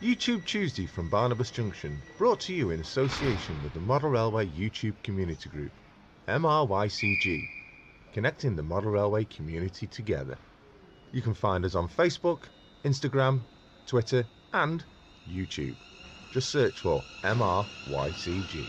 YouTube Tuesday from Barnabas Junction, brought to you in association with the Model Railway YouTube Community Group, MRYCG, connecting the Model Railway community together. You can find us on Facebook, Instagram, Twitter and YouTube. Just search for MRYCG.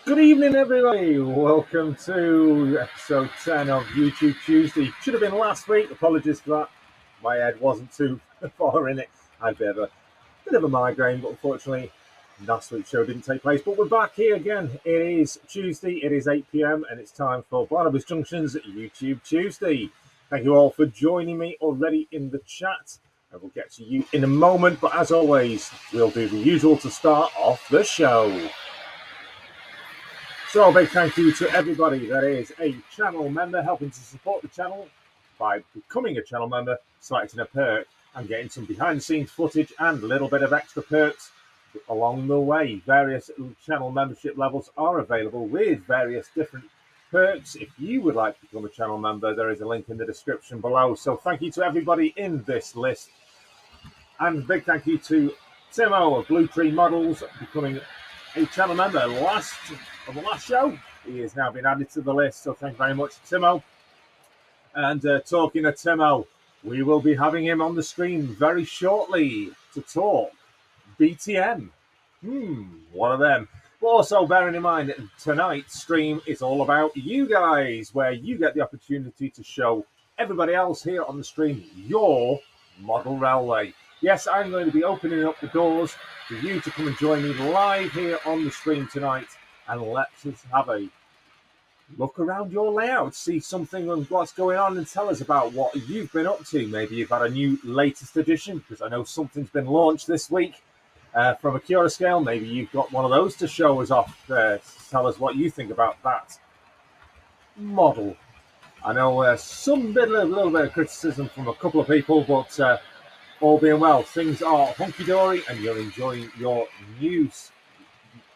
Good evening, everybody. Welcome to episode 10 of YouTube Tuesday. Should have been last week. Apologies for that. My head wasn't too far in it. I had a bit of a migraine, but unfortunately, last week's show didn't take place. But we're back here again. It is Tuesday. It is 8 p.m. and it's time for Barnabas Junction's YouTube Tuesday. Thank you all for joining me already in the chat. I will get to you in a moment. But as always, we'll do the usual to start off the show. So a big thank you to everybody that is a channel member, helping to support the channel by becoming a channel member, selecting a perk and getting some behind the scenes footage and a little bit of extra perks along the way. Various channel membership levels are available with various different perks. If you would like to become a channel member, there is a link in the description below. So thank you to everybody in this list. And a big thank you to Timo of Blue Tree Models becoming a channel member on the last show. He has now been added to the list, so thank you very much, Timo. And talking of Timo, we will be having him on the screen very shortly to talk BTM. One of them. But also bearing in mind that tonight's stream is all about you guys, where you get the opportunity to show everybody else here on the stream your model railway. Yes, I'm going to be opening up the doors for you to come and join me live here on the stream tonight, and let's have a look around your layout, see something on what's going on, and tell us about what you've been up to. Maybe you've had a new latest edition, because I know something's been launched this week from a Cura scale. Maybe you've got one of those to show us off. Tell us what you think about that model. I know a little bit of criticism from a couple of people, but all being well, things are hunky-dory and you're enjoying your new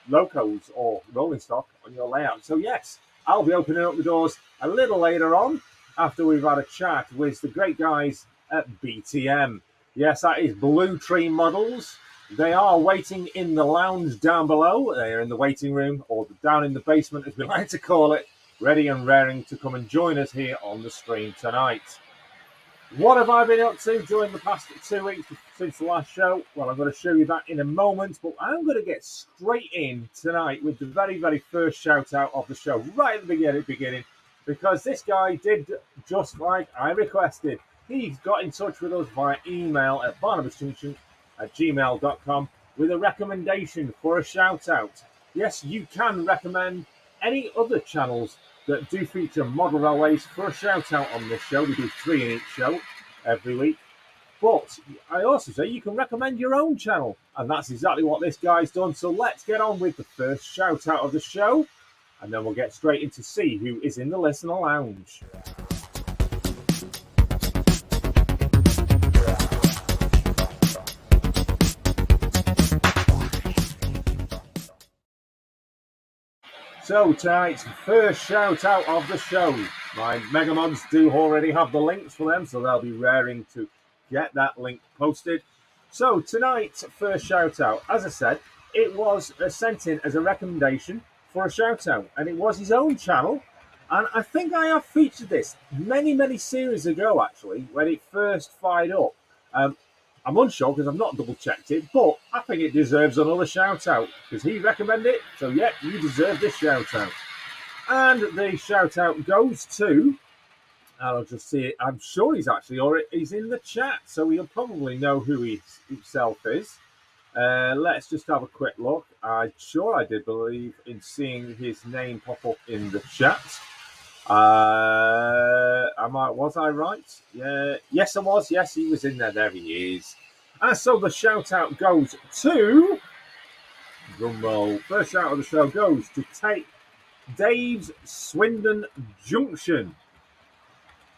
locos or rolling stock on your layout. So yes, I'll be opening up the doors a little later on after we've had a chat with the great guys at BTM. Yes, that is Blue Tree Models. They are waiting in the lounge down below. They are in the waiting room, or down in the basement as we like to call it, ready and raring to come and join us here on the stream tonight. What have I been up to during the past 2 weeks since the last show? Well, I'm going to show you that in a moment, but I'm going to get straight in tonight with the very, very first shout out of the show, right at the beginning. because this guy did just like I requested. He got in touch with us via email at barnabasjunction@gmail.com with a recommendation for a shout out. Yes, you can recommend any other channels that do feature model railways for a shout out on this show. We do 3 in each show every week. But I also say you can recommend your own channel, and that's exactly what this guy's done. So let's get on with the first shout out of the show, and then we'll get straight into see who is in the listener lounge. So tonight's first shout out of the show. My Mega Mods do already have the links for them, so they'll be raring to get that link posted. So tonight's first shout out, as I said, it was sent in as a recommendation for a shout out, and it was his own channel. And I think I have featured this many series ago, actually, when it first fired up. I'm unsure because I've not double checked it, but I think it deserves another shout out because he recommended it. So yeah, you deserve this shout out. And the shout out goes to, I'll just see it. I'm sure he's actually, or he's in the chat, so he'll probably know who he himself is. Let's just have a quick look. I'm sure I did believe in seeing his name pop up in the chat. Was I right? Yeah, yes, I was. Yes, he was in there. There he is. And so the shout out goes to, drumroll. First shout out of the show goes to Dave's Swindon Junction.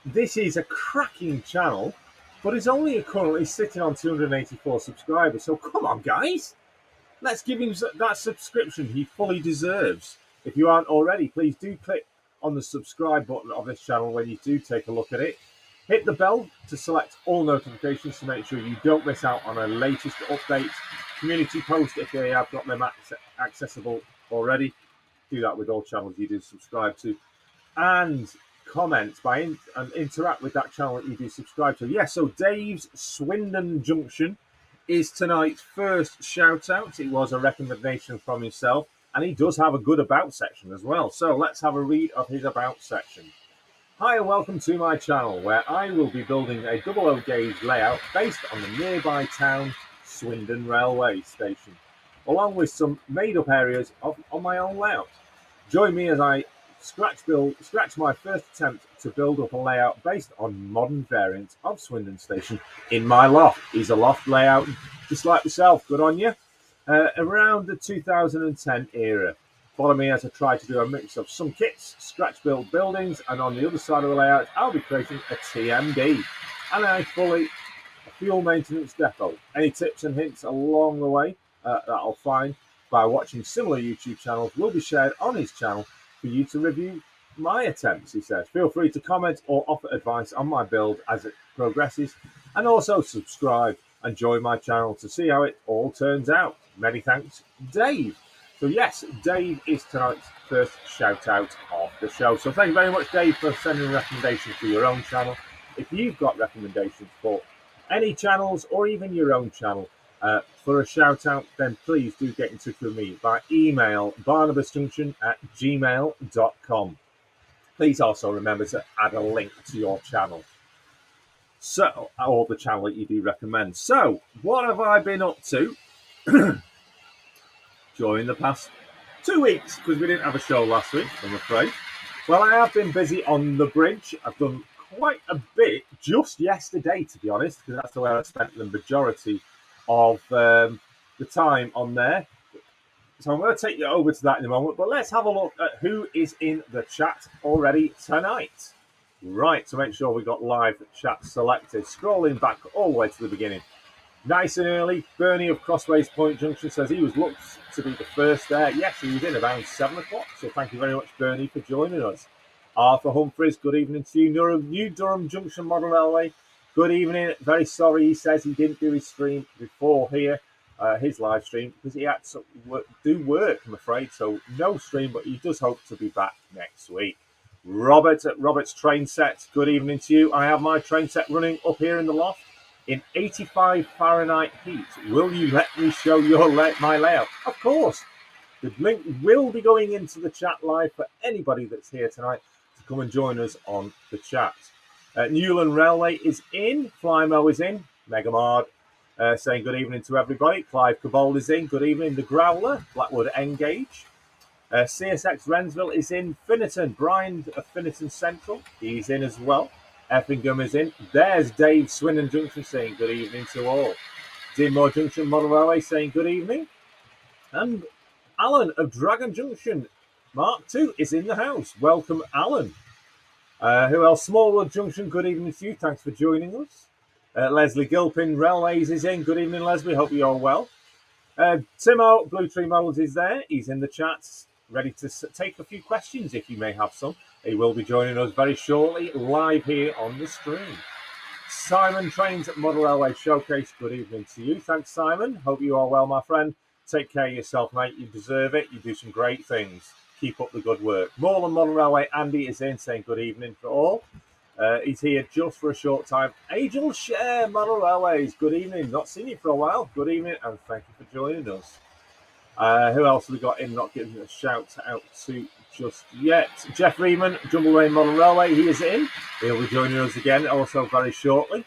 This is a cracking channel, but it's only currently sitting on 284 subscribers. So come on, guys. Let's give him that subscription he fully deserves. If you aren't already, please do click on the subscribe button of this channel when you do take a look at it. Hit the bell to select all notifications to make sure you don't miss out on a latest update. Community post if they have got them accessible already. Do that with all channels you do subscribe to. And comment and interact with that channel that you do subscribe to. Yeah, so Dave's Swindon Junction is tonight's first shout out. It was a recommendation from himself, and he does have a good about section as well. So let's have a read of his about section. Hi and welcome to my channel, where I will be building a double gauge layout based on the nearby town Swindon Railway Station, along with some made up areas on my own layout. Join me as I scratch my first attempt to build up a layout based on modern variants of Swindon Station in my loft. He's a loft layout just like myself. Good on you. Around the 2010 era. Follow me as I try to do a mix of some kits, scratch build buildings, and on the other side of the layout I'll be creating a TMD and a fuel maintenance depot. Any tips and hints along the way that I'll find by watching similar YouTube channels will be shared on his channel for you to review my attempts, he says. Feel free to comment or offer advice on my build as it progresses, and also subscribe and join my channel to see how it all turns out. Many thanks, Dave. So yes, Dave is tonight's first shout out of the show. So thank you very much, Dave, for sending recommendations for your own channel. If you've got recommendations for any channels or even your own channel for a shout out, then please do get in touch with me by email barnabasjunction@gmail.com. Please also remember to add a link to your channel, so, or the channel that you do recommend. So what have I been up to during the past 2 weeks, because we didn't have a show last week, I'm afraid? Well, I have been busy on the bridge. I've done quite a bit just yesterday, to be honest, because that's where I spent the majority of the time on there. So I'm going to take you over to that in a moment, but let's have a look at who is in the chat already tonight. Right, so make sure we got live chat selected. Scrolling back all the way to the beginning. Nice and early. Bernie of Crossways Point Junction says he was looked to be the first there. Yes, he was in around 7 o'clock. So thank you very much, Bernie, for joining us. Arthur Humphreys, good evening to you. New Durham Junction Model Railway, good evening. Very sorry, he says he didn't do his stream before here, his live stream, because he had to do work, I'm afraid. So no stream, but he does hope to be back next week. Robert at Robert's Train Set, good evening to you. I have my train set running up here in the loft in 85 Fahrenheit heat. Will you let me show my layout? Of course. The link will be going into the chat live for anybody that's here tonight to come and join us on the chat. Newland Railway is in, Flymo is in, Megamard saying good evening to everybody. Clive Cabold is in, good evening. The Growler, Blackwood Engage. CSX Rensville is in. Finnerton, Brian of Finnerton Central, he's in as well. Effingham is in. There's Dave Swindon Junction saying good evening to all. Dinmore Junction Model Railway saying good evening. And Alan of Dragon Junction Mark II is in the house. Welcome, Alan. Who else? Smallwood Junction, good evening to you. Thanks for joining us. Leslie Gilpin Railways is in. Good evening, Leslie. Hope you're well. Timo, Blue Tree Models is there. He's in the chats, ready to take a few questions if you may have some. He will be joining us very shortly, live here on the stream. Simon Trains at Model Railway Showcase, good evening to you. Thanks, Simon. Hope you are well, my friend. Take care of yourself, mate. You deserve it. You do some great things. Keep up the good work. Moreland Model Railway, Andy is in, saying good evening for all. He's here just for a short time. Angel Share Model Railways, good evening. Not seen you for a while. Good evening, and thank you for joining us. Who else have we got in? Not giving a shout out to just yet. Jeff Reeman, Jumble Lane Model Railway, he is in. He'll be joining us again also very shortly.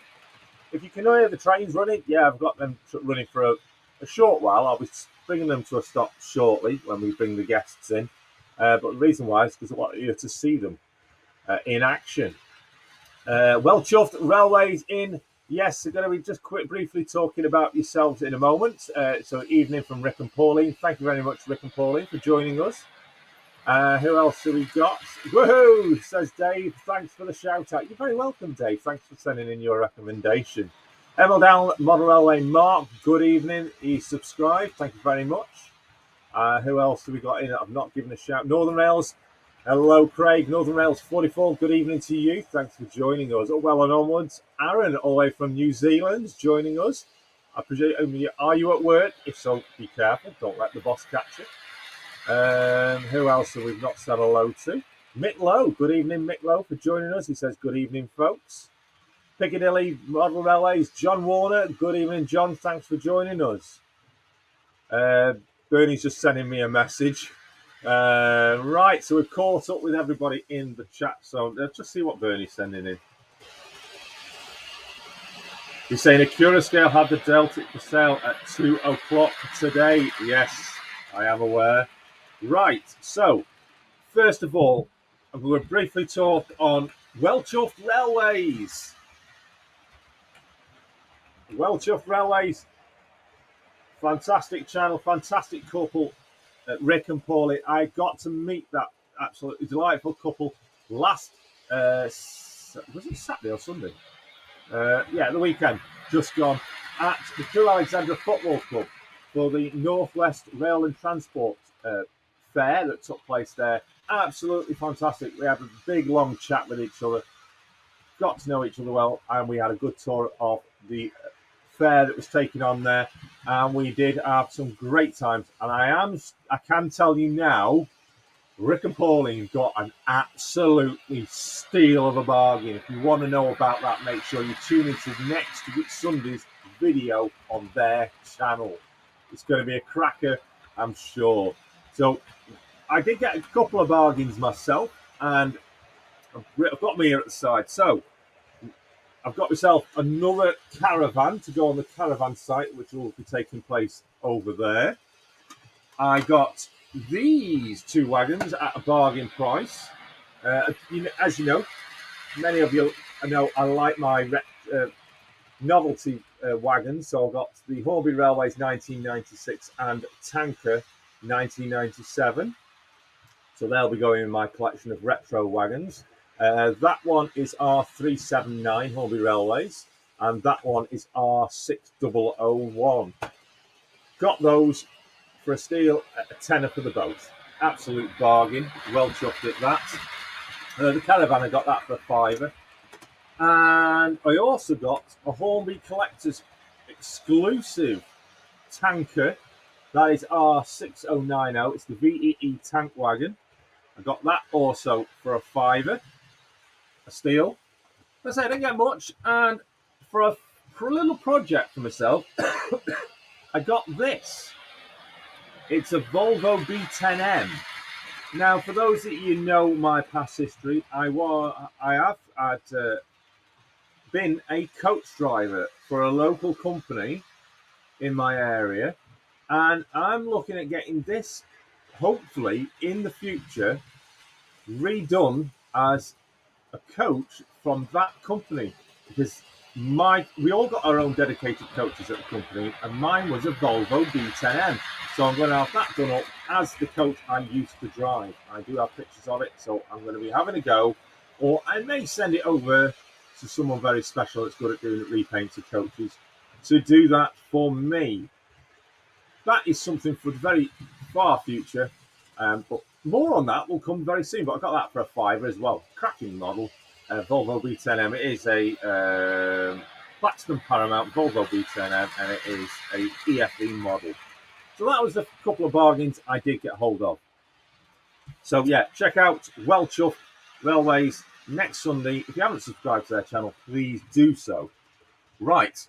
If you can hear the trains running, yeah, I've got them running for a short while. I'll be bringing them to a stop shortly when we bring the guests in. But the reason why is because I want you to see them in action. Well chuffed Railways in. Yes, we're going to be just briefly talking about yourselves in a moment. So evening from Rick and Pauline. Thank you very much, Rick and Pauline, for joining us. Who else have we got? Woohoo, says Dave. Thanks for the shout out. You're very welcome, Dave. Thanks for sending in your recommendation. Emil Down, Model Railway Mark, good evening. He's subscribed. Thank you very much. Who else have we got in? I've not given a shout. Northern Rails. Hello, Craig. Northern Rails 44. Good evening to you. Thanks for joining us. Well and onwards. Aaron, all the way from New Zealand, joining us. I presume, are you at work? If so, be careful. Don't let the boss catch you. Who else have we not said hello to? Mick Lowe. Good evening, Mick Lowe, for joining us. He says, good evening, folks. Piccadilly Model Railways. John Warner. Good evening, John. Thanks for joining us. Bernie's just sending me a message. Right, so we've caught up with everybody in the chat. So let's just see what Bernie's sending in. He's saying Acura Scale had the Delta for sale at 2 o'clock today. Yes, I am aware. Right, so first of all, I'm going to briefly talk on Well Chuffed Railways. Well Chuffed Railways. Fantastic channel, fantastic couple, Rick and Paulie. I got to meet that absolutely delightful couple last, was it Saturday or Sunday? Yeah, the weekend, just gone, at the Crew Alexandra Football Club for the Northwest Rail and Transport fair that took place there. Absolutely fantastic. We had a big, long chat with each other, got to know each other well, and we had a good tour of the fair that was taken on there, and we did have some great times. And I can tell you now, Rick and Pauline got an absolutely steal of a bargain. If you want to know about that, make sure you tune into next Sunday's video on their channel. It's going to be a cracker, I'm sure. So I did get a couple of bargains myself, and I've got me here at the side. So I've got myself another caravan to go on the caravan site, which will be taking place over there. I got these two wagons at a bargain price. As you know, many of you know I like my novelty wagons. So I've got the Hornby Railways 1996 and Tanker 1997. So they'll be going in my collection of retro wagons. That one is R379 Hornby Railways, and that one is R6001. Got those for a steal at a tenner for the both. Absolute bargain. Well chuffed at that. The caravan, I got that for a fiver. And I also got a Hornby Collector's exclusive tanker. That is R6090. It's the VEE tank wagon. I got that also for a fiver. A steal. As I say, I didn't get much, and for a little project for myself, I got this. It's a Volvo B10M. Now, for those that you know my past history, I have had been a coach driver for a local company in my area, and I'm looking at getting this, hopefully in the future, redone as a coach from that company, because we all got our own dedicated coaches at the company, and mine was a Volvo B10M. So I'm going to have that done up as the coach I used to drive. I do have pictures of it, so I'm going to be having a go, or I may send it over to someone very special that's good at doing repaints of coaches to do that for me. That is something for the very far future, but more on that will come very soon. But I got that for a fiver as well. Cracking model, Volvo B10M. It is a Platinum Paramount Volvo B10M, and it is a EFE model. So that was a couple of bargains I did get hold of. So yeah, check out Well Chuffed Railways next Sunday. If you haven't subscribed to their channel, please do so. Right.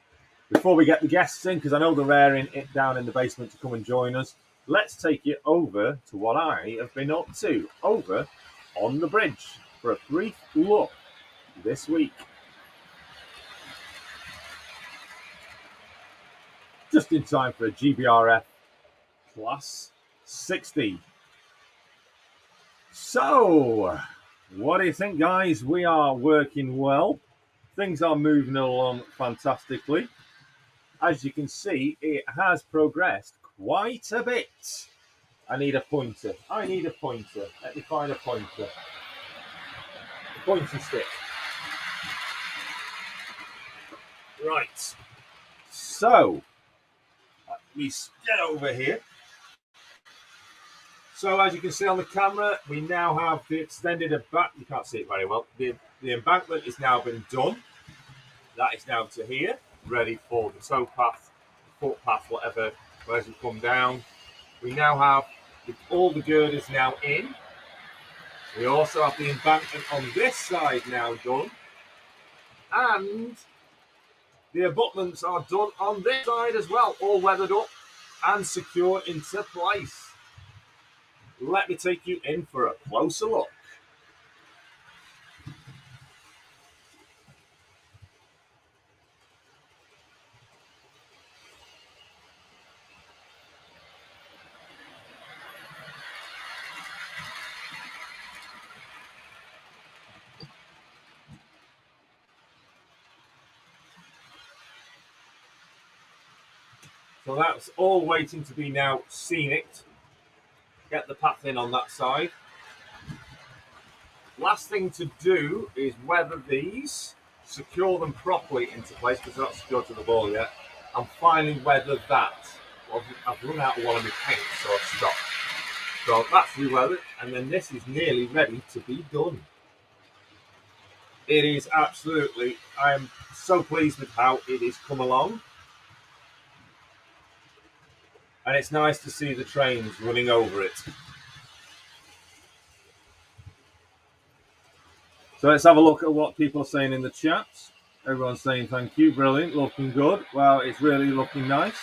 Before we get the guests in, because I know they're raring it down in the basement to come and join us, let's take you over to what I have been up to over on the bridge for a brief look this week. Just in time for a GBRF Class 60. So, what do you think, guys? We are working well. Things are moving along fantastically. As you can see, it has progressed quite a bit. I need a pointer. Let me find a pointer. A pointy stick. Right. So, let me get over here. So, as you can see on the camera, we now have the extended back. You can't see it very well. The embankment has now been done. That is now to here, ready for the tow path, footpath, whatever, as we come down. We now have all the girders now in. We also have the embankment on this side now done. And the abutments are done on this side as well, all weathered up and secure into place. Let me take you in for a closer look. So that's all waiting to be now scenic. Get the path in on that side. Last thing to do is weather these, secure them properly into place because they're not secured to the wall yet, and finally weather that. Well, I've run out of one of my paint, so I've stopped. So that's re-weathered, and then this is nearly ready to be done. It is absolutely, I am so pleased with how it has come along. And it's nice to see the trains running over it. So let's have a look at what people are saying in the chat. Everyone's saying thank you, brilliant, looking good. Wow, it's really looking nice.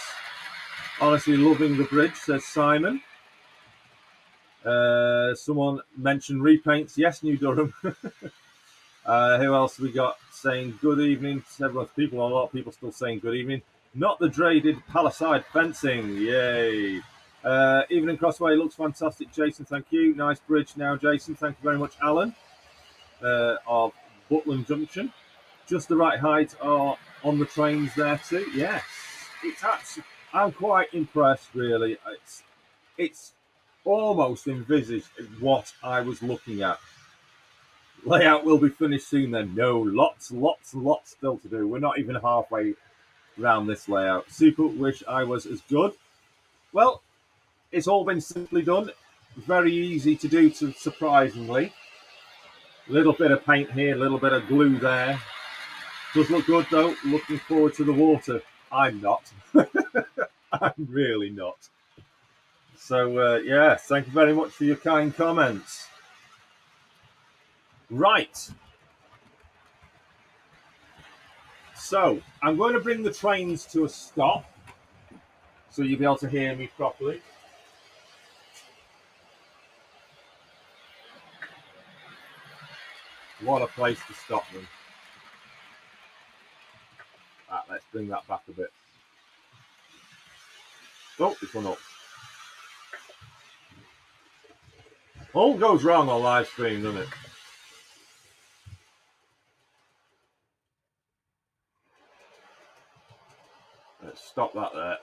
Honestly, loving the bridge, says Simon. Someone mentioned repaints. Yes, New Durham. Who else have we got saying good evening? Several people, a lot of people still saying good evening. Not the dreaded palisade fencing. Yay. Evening Crossway looks fantastic. Jason, thank you. Nice bridge now, Jason. Thank you very much, Alan, of Butland Junction. Just the right height are on the trains there too. Yes. It's actually, I'm quite impressed, really. It's almost envisaged what I was looking at. Layout will be finished soon then. No, lots still to do. We're not even halfway around this layout. Super wish I was as good. Well, it's all been simply done. Very easy to do, surprisingly. A little bit of paint here, a little bit of glue there. Does look good though. Looking forward to the water. I'm not. I'm really not. So, yeah, thank you very much for your kind comments. Right. So, I'm going to bring the trains to a stop so you'll be able to hear me properly. What a place to stop them. Let's bring that back a bit. Oh, this one up. All goes wrong on live stream, doesn't it? Let's stop that there.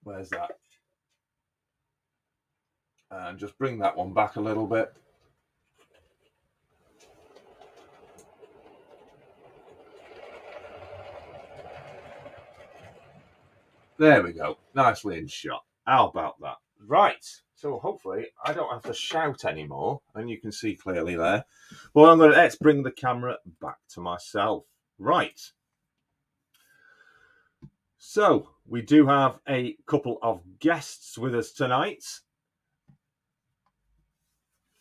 Where's that? And just bring that one back a little bit. There we go. Nicely in shot. How about that? Right. So hopefully I don't have to shout anymore, and you can see clearly there. Well, let's bring the camera back to myself. Right. So we do have a couple of guests with us tonight.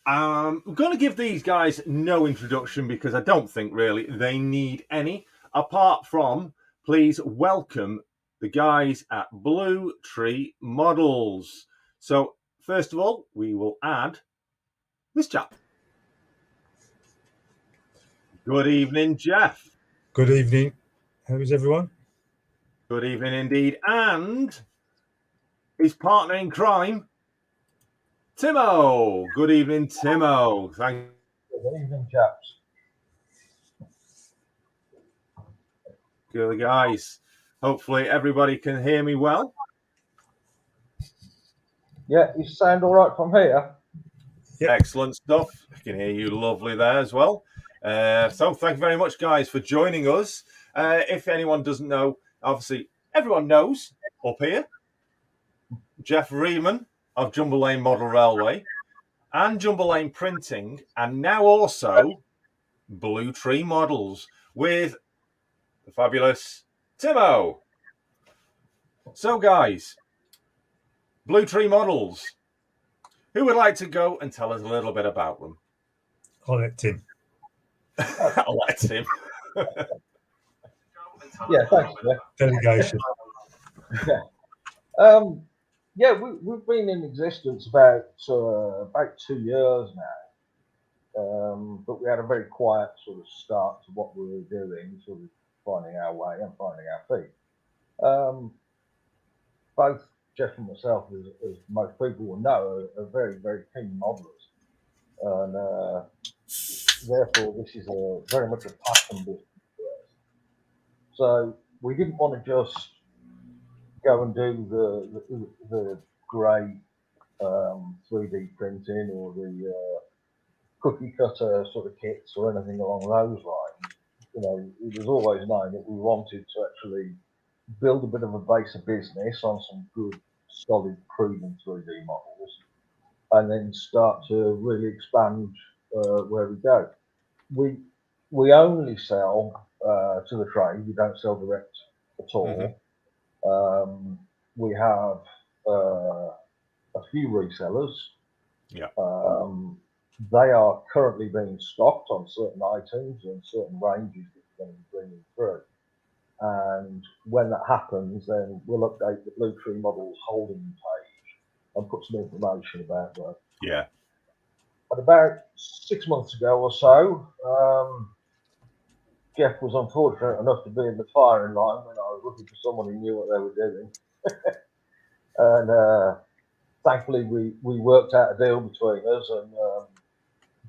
I'm going to give these guys no introduction because I don't think really they need any, apart from please welcome the guys at Blue Tree Models. So first of all, we will add this chap. Good evening, Jeff. Good evening. How is everyone? Good evening indeed. And his partner in crime, Timo. Good evening, Timo. Thank you. Good evening, chaps. Good guys. Hopefully everybody can hear me well. Yeah, you sound all right from here. Yep. Excellent stuff. I can hear you lovely there as well. So thank you very much, guys, for joining us. If anyone doesn't know, obviously everyone knows up here, Jeff Riemann of Jumbo Lane Model Railway and Jumbo Lane Printing, and now also Blue Tree Models with the fabulous Timo. So, guys, Blue Tree Models. Who would like to go and tell us a little bit about them? I'll let Tim. I'll let Tim. Yeah, thanks, Jeff. Delegation. Yeah, we've been in existence about 2 years now, but we had a very quiet sort of start to what we were doing, sort of finding our way and finding our feet. Both Jeff and myself, as most people will know, are very, very keen modelers, and therefore this is very much a passion business for us. So we didn't want to just go and do the grey 3D printing or the cookie cutter sort of kits or anything along those lines. You know, it was always known that we wanted to actually build a bit of a base of business on some good, solid, proven 3D models, and then start to really expand where we go. We only sell to the trade. We don't sell direct at all. Mm-hmm. We have a few resellers. Yeah. They are currently being stocked on certain items and certain ranges that we're going to be bringing through. And when that happens, then we'll update the Blue Tree Models holding page and put some information about that. Yeah. But about 6 months ago or so, Jeff was unfortunate enough to be in the firing line when I was looking for someone who knew what they were doing. And thankfully, we worked out a deal between us, and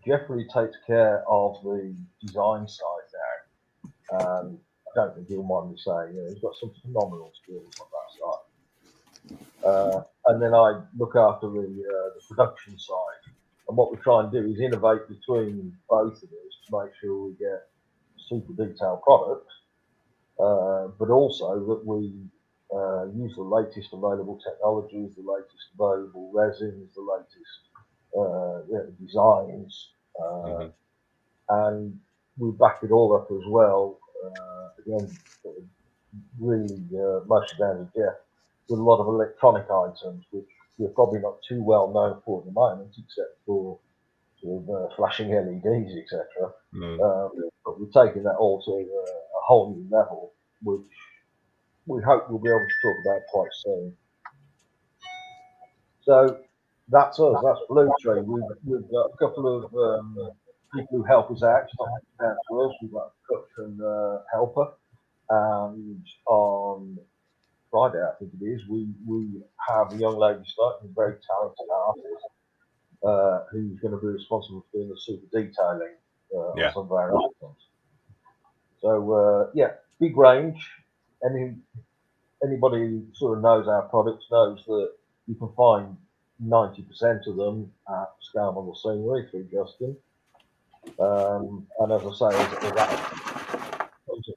Jeff really takes care of the design side now. And I don't think he'll mind me saying, he's got some phenomenal skills on that side. And then I look after the production side. And what we try and do is innovate between both of us to make sure we get super detailed products, but also that we use the latest available technologies, the latest available resins, the latest designs, and we back it all up as well. Again, really mostly down to Jeff, with a lot of electronic items, which we're probably not too well known for at the moment, except for sort of flashing LEDs, etc. But we're taking that all to a whole new level, which we hope we'll be able to talk about quite soon. So that's us. That's Blue Tree. We've got a couple of people who help us out. It's not down to us. We've got a cook and helper. And on Friday, I think it is, we have a young lady starting, a very talented artist, who's going to be responsible for doing the super detailing on some of our items. So yeah, big range. Anybody who sort of knows our products knows that you can find 90% of them at Scale Model Scenery through Justin. And as I say, as that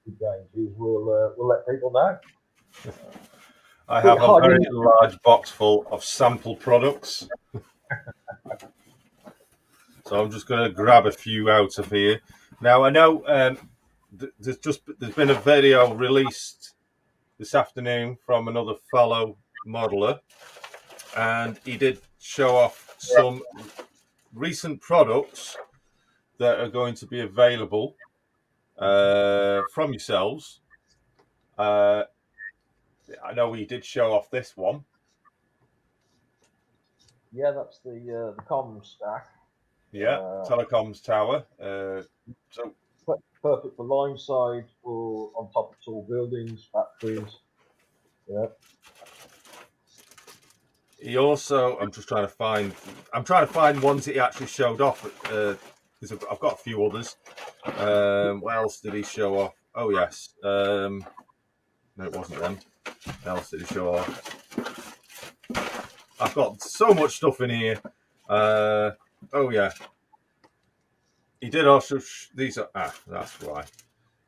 big ranges, we'll let people know. I have a very large box full of sample products. So I'm just going to grab a few out of here. Now, I know there's been a video released this afternoon from another fellow modeler, and he did show off some recent products that are going to be available from yourselves. I know he did show off this one. Yeah, that's the comms stack. Yeah, telecoms tower. So perfect for line side or on top of tall buildings, factories. Yeah. He also, I'm trying to find ones that he actually showed off. Because I've got a few others. What else did he show off? Oh yes. No, it wasn't them. What else did he show off? I've got so much stuff in here. Oh yeah. He did also. These are that's why.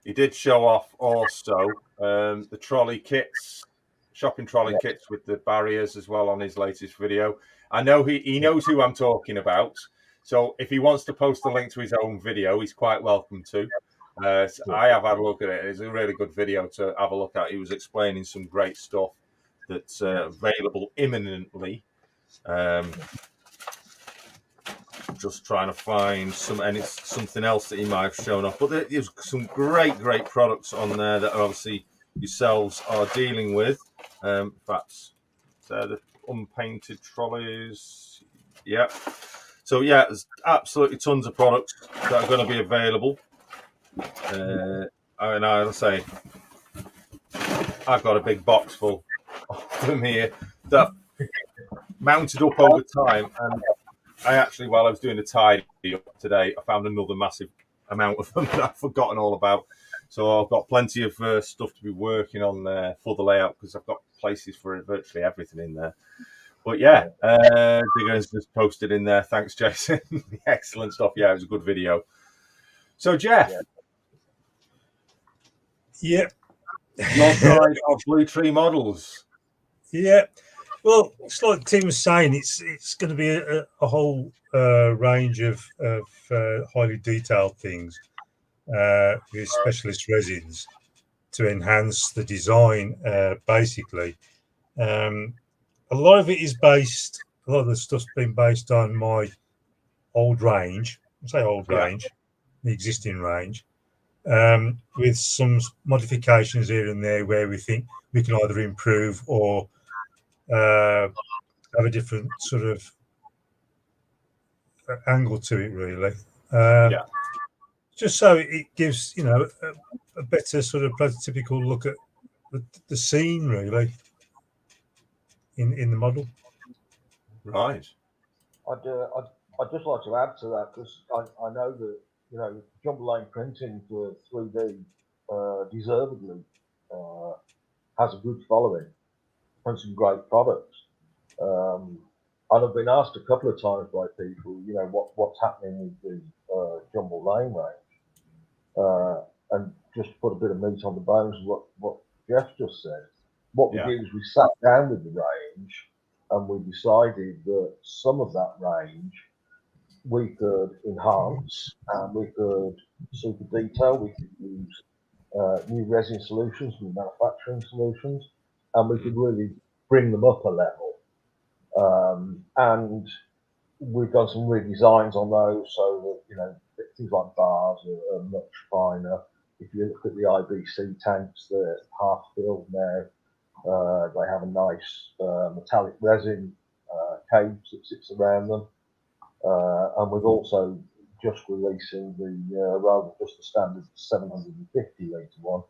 He did show off also the trolley kits, shopping trolley kits with the barriers as well on his latest video. I know he knows who I'm talking about. So if he wants to post a link to his own video, he's quite welcome to. So I have had a look at it. It's a really good video to have a look at. He was explaining some great stuff that's available imminently. Just trying to find something else that he might have shown off. But there's some great products on there that obviously yourselves are dealing with. Perhaps the unpainted trolleys. Yeah. So yeah, there's absolutely tons of products that are going to be available. And I'll say, I've got a big box full of them here that mounted up over time, and I actually, while I was doing the tidy up today, I found another massive amount of them that I've forgotten all about. So I've got plenty of stuff to be working on there for the layout, because I've got places for virtually everything in there. But yeah, Digger's just posted in there. Thanks, Jason. Excellent stuff. Yeah, it was a good video. So, Jeff. Yeah. Your side of Blue Tree Models. Yeah. Well, it's like Tim was saying, it's going to be a whole range of highly detailed things with specialist resins to enhance the design, basically. A lot of it is based, a lot of the stuff's been based on my old range, range, the existing range, with some modifications here and there where we think we can either improve or have a different sort of angle to it, really. Just so it gives, a better sort of prototypical look at the scene, really, in the model. Right. I'd just like to add to that, because I know that jumbo line printing for 3D deservedly has a good following and some great products. And I've been asked a couple of times by people, what's happening with the jumbo lane range, and just to put a bit of meat on the bones of what Jeff just said. What we did is we sat down with the range, and we decided that some of that range we could enhance, and we could super detail. We could use new resin solutions, new manufacturing solutions, and we could really bring them up a level. And we've done some redesigns on those, so that things like bars are much finer. If you look at the IBC tanks, they're half filled now. They have a nice metallic resin cage that sits around them, and we've also just releasing the rather than just the standard 750 litre one,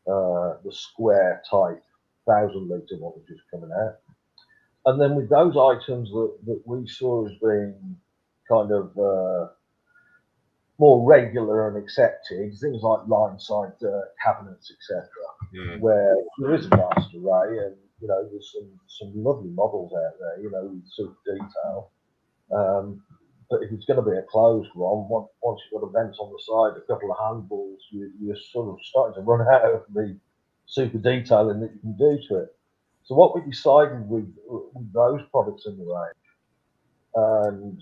the square type 1,000 litre one which is coming out. And then with those items that we saw as being kind of more regular and accepted, things like line side cabinets, etc., where there is a vast array, and there's some lovely models out there, with super detail. But if it's going to be a closed one, once you've got a vent on the side, a couple of handballs, you're sort of starting to run out of the super detailing that you can do to it. So what we decided with those products in the range, and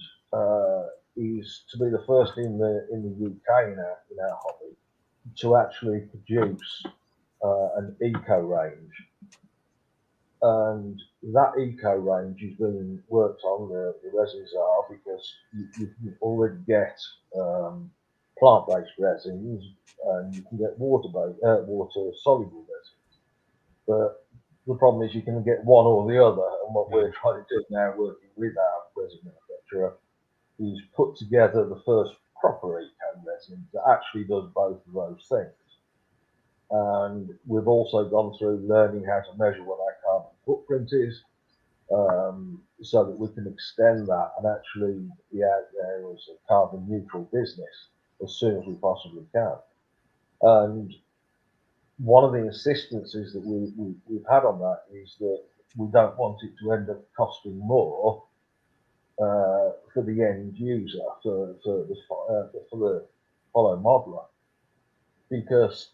is to be the first in the UK in our hobby to actually produce an eco range, and that eco range is being worked on. The resins are, because you already get plant-based resins, and you can get water soluble resins, but the problem is you can get one or the other, and what we're trying to do now, working with our resin manufacturer, is put together the first proper eco resin that actually does both of those things. And we've also gone through learning how to measure what our carbon footprint is, so that we can extend that and actually be out there as a carbon neutral business as soon as we possibly can. And one of the insistences that we've had on that is that we don't want it to end up costing more for the end user, for the follow modeler, because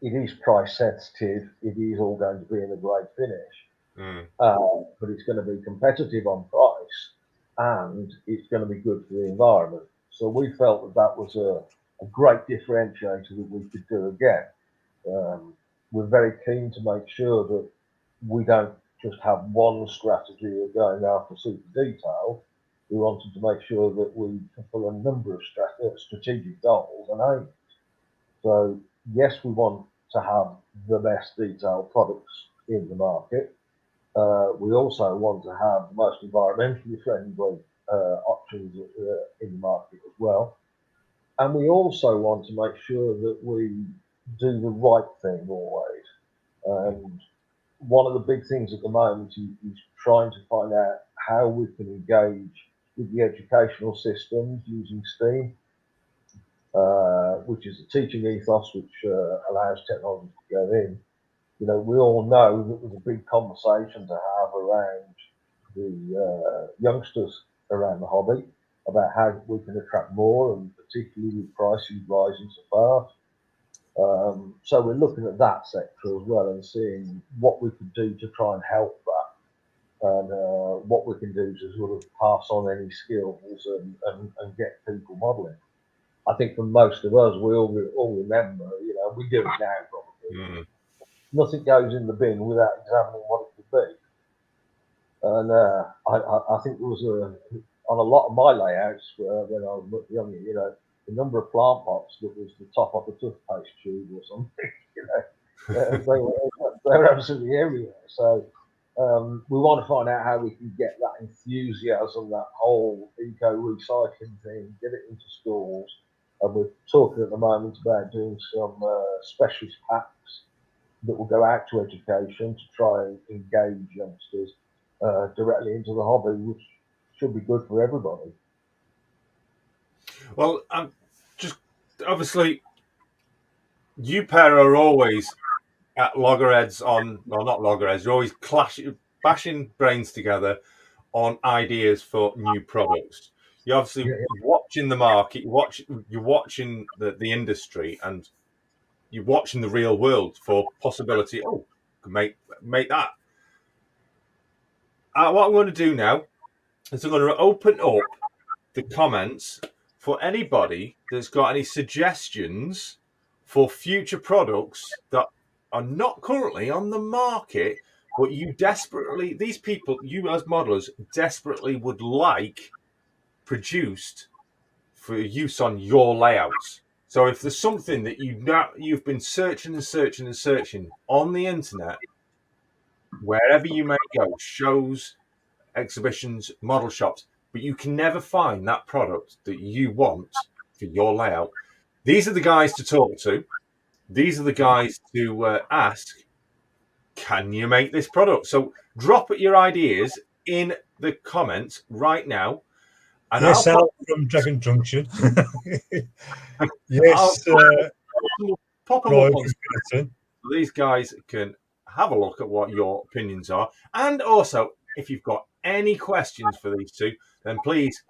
it is price sensitive. It is all going to be in a great finish, but it's going to be competitive on price, and it's going to be good for the environment. So we felt that was a great differentiator that we could do again. We're very keen to make sure that we don't just have one strategy of going after super detail. We wanted to make sure that we fulfill a number of strategic goals and aims. So yes, we want to have the best detailed products in the market. We also want to have the most environmentally friendly options in the market as well. And we also want to make sure that we do the right thing always. And one of the big things at the moment is trying to find out how we can engage with the educational systems using STEAM, which is a teaching ethos which allows technology to go in. We all know that there's a big conversation to have around the youngsters around the hobby about how we can attract more, and particularly with prices rising so fast. So we're looking at that sector as well and seeing what we could do to try and help that, and what we can do to sort of pass on any skills and get people modelling. I think for most of us, we all remember, we do it now probably. Nothing goes in the bin without examining what it could be. And I think there was on a lot of my layouts when I was much younger, the number of plant pots that was the top of the toothpaste tube or something, they were absolutely everywhere. So we want to find out how we can get that enthusiasm, that whole eco recycling thing, get it into schools. And we're talking at the moment about doing some specialist packs that will go out to education to try and engage youngsters directly into the hobby, which should be good for everybody. Well, just obviously, you pair are always at loggerheads on, well, not loggerheads, you're always bashing brains together on ideas for new products. You're obviously watching the market, you're watching the industry, and you're watching the real world for possibility. Oh, make that. What I'm going to do now is I'm going to open up the comments for anybody that's got any suggestions for future products that are not currently on the market, but these people, you as modelers, desperately would like produced for use on your layouts. So if there's something that you've been searching and searching and searching on the internet, wherever you may go, shows, exhibitions, model shops, but you can never find that product that you want for your layout. These are the guys to talk to. These are the guys to ask, can you make this product? So drop your ideas in the comments right now. And Yes, I'll Al from Dragon Junction. I'll Yes, pop them up Brian on from Britain. so these guys can have a look at what your opinions are. And also, if you've got any questions for these two, then please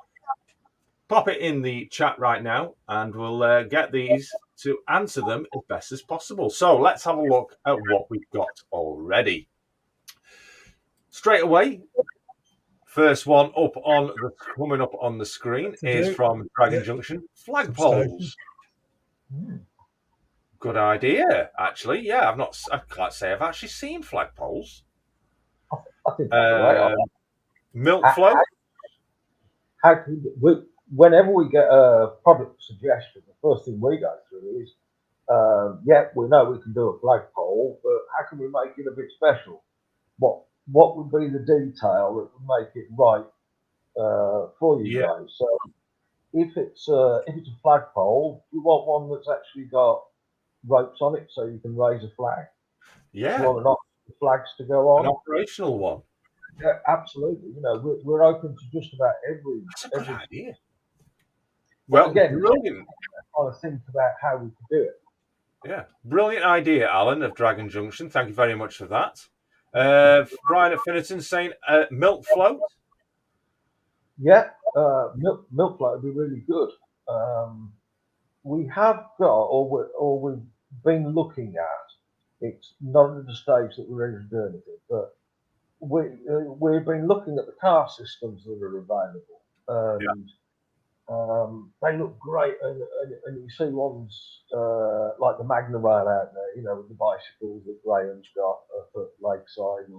pop it in the chat right now and we'll get these to answer them as best as possible. So let's have a look at what we've got already. Straight away, first one up on the coming up on the screen is from Dragon Junction. Flagpoles. Good idea, actually. Yeah, I can't say I've actually seen flagpoles. I think that's the right. Milk flow. Whenever we get a product suggestion, the first thing we go through is, yeah, we know we can do a flagpole, but how can we make it a bit special? What would be the detail that would make it right for you guys? So if it's a flagpole, you want one that's actually got ropes on it so you can raise a flag. Yeah. You want flags to go on. An operational one. Yeah, absolutely. You know, we're open to just about every. That's a good idea. Well, again, brilliant. Trying to think about how we could do it. Yeah, brilliant idea, Alan of Dragon Junction. Thank you very much for that. Brian at Finnerton saying milk float. Yeah, milk float would be really good. We have got, or we've been looking at. It's not at the stage that we're ready to do anything, but we've been looking at the car systems that are available, and they look great. And you see ones like the Magna Rail out there, you know, with the bicycles that Graham's got at Lakeside,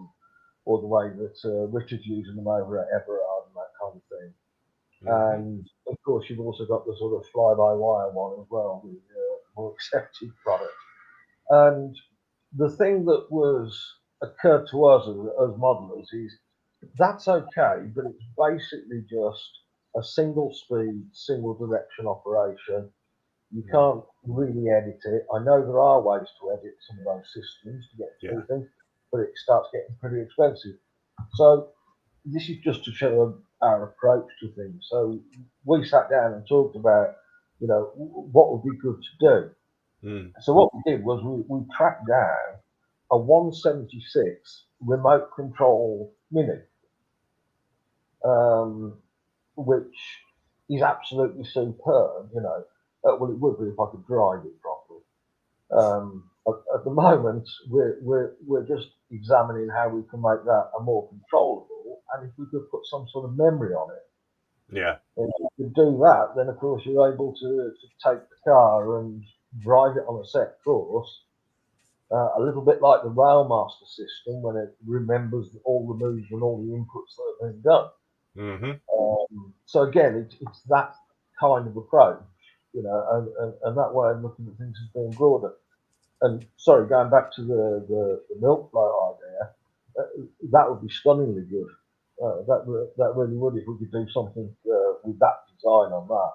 or the way that Richard's using them over at Everard and that kind of thing. And of course, you've also got the sort of fly-by-wire one as well, with more accepted product. And the thing that occurred to us as modelers is that's okay, but it's basically just a single speed, single direction operation. You can't really edit it. I know there are ways to edit some of those systems to get through things, but it starts getting pretty expensive. So this is just to show our approach to things. So we sat down and talked about, you know, what would be good to do. So what we did was we tracked down a 176 remote control Mini, which is absolutely superb. You know, well, it would be if I could drive it properly. At the moment, we're just examining how we can make that a more controllable, and if we could put some sort of memory on it. Yeah. And if you could do that, then of course you're able to take the car and drive it on a set course, a little bit like the Railmaster system when it remembers all the moves and all the inputs that have been done. So again, it's that kind of approach, you know, and that way of looking at things as being broader. And sorry, going back to the milk flow idea, that would be stunningly good. That really would, if we could do something with that design on that.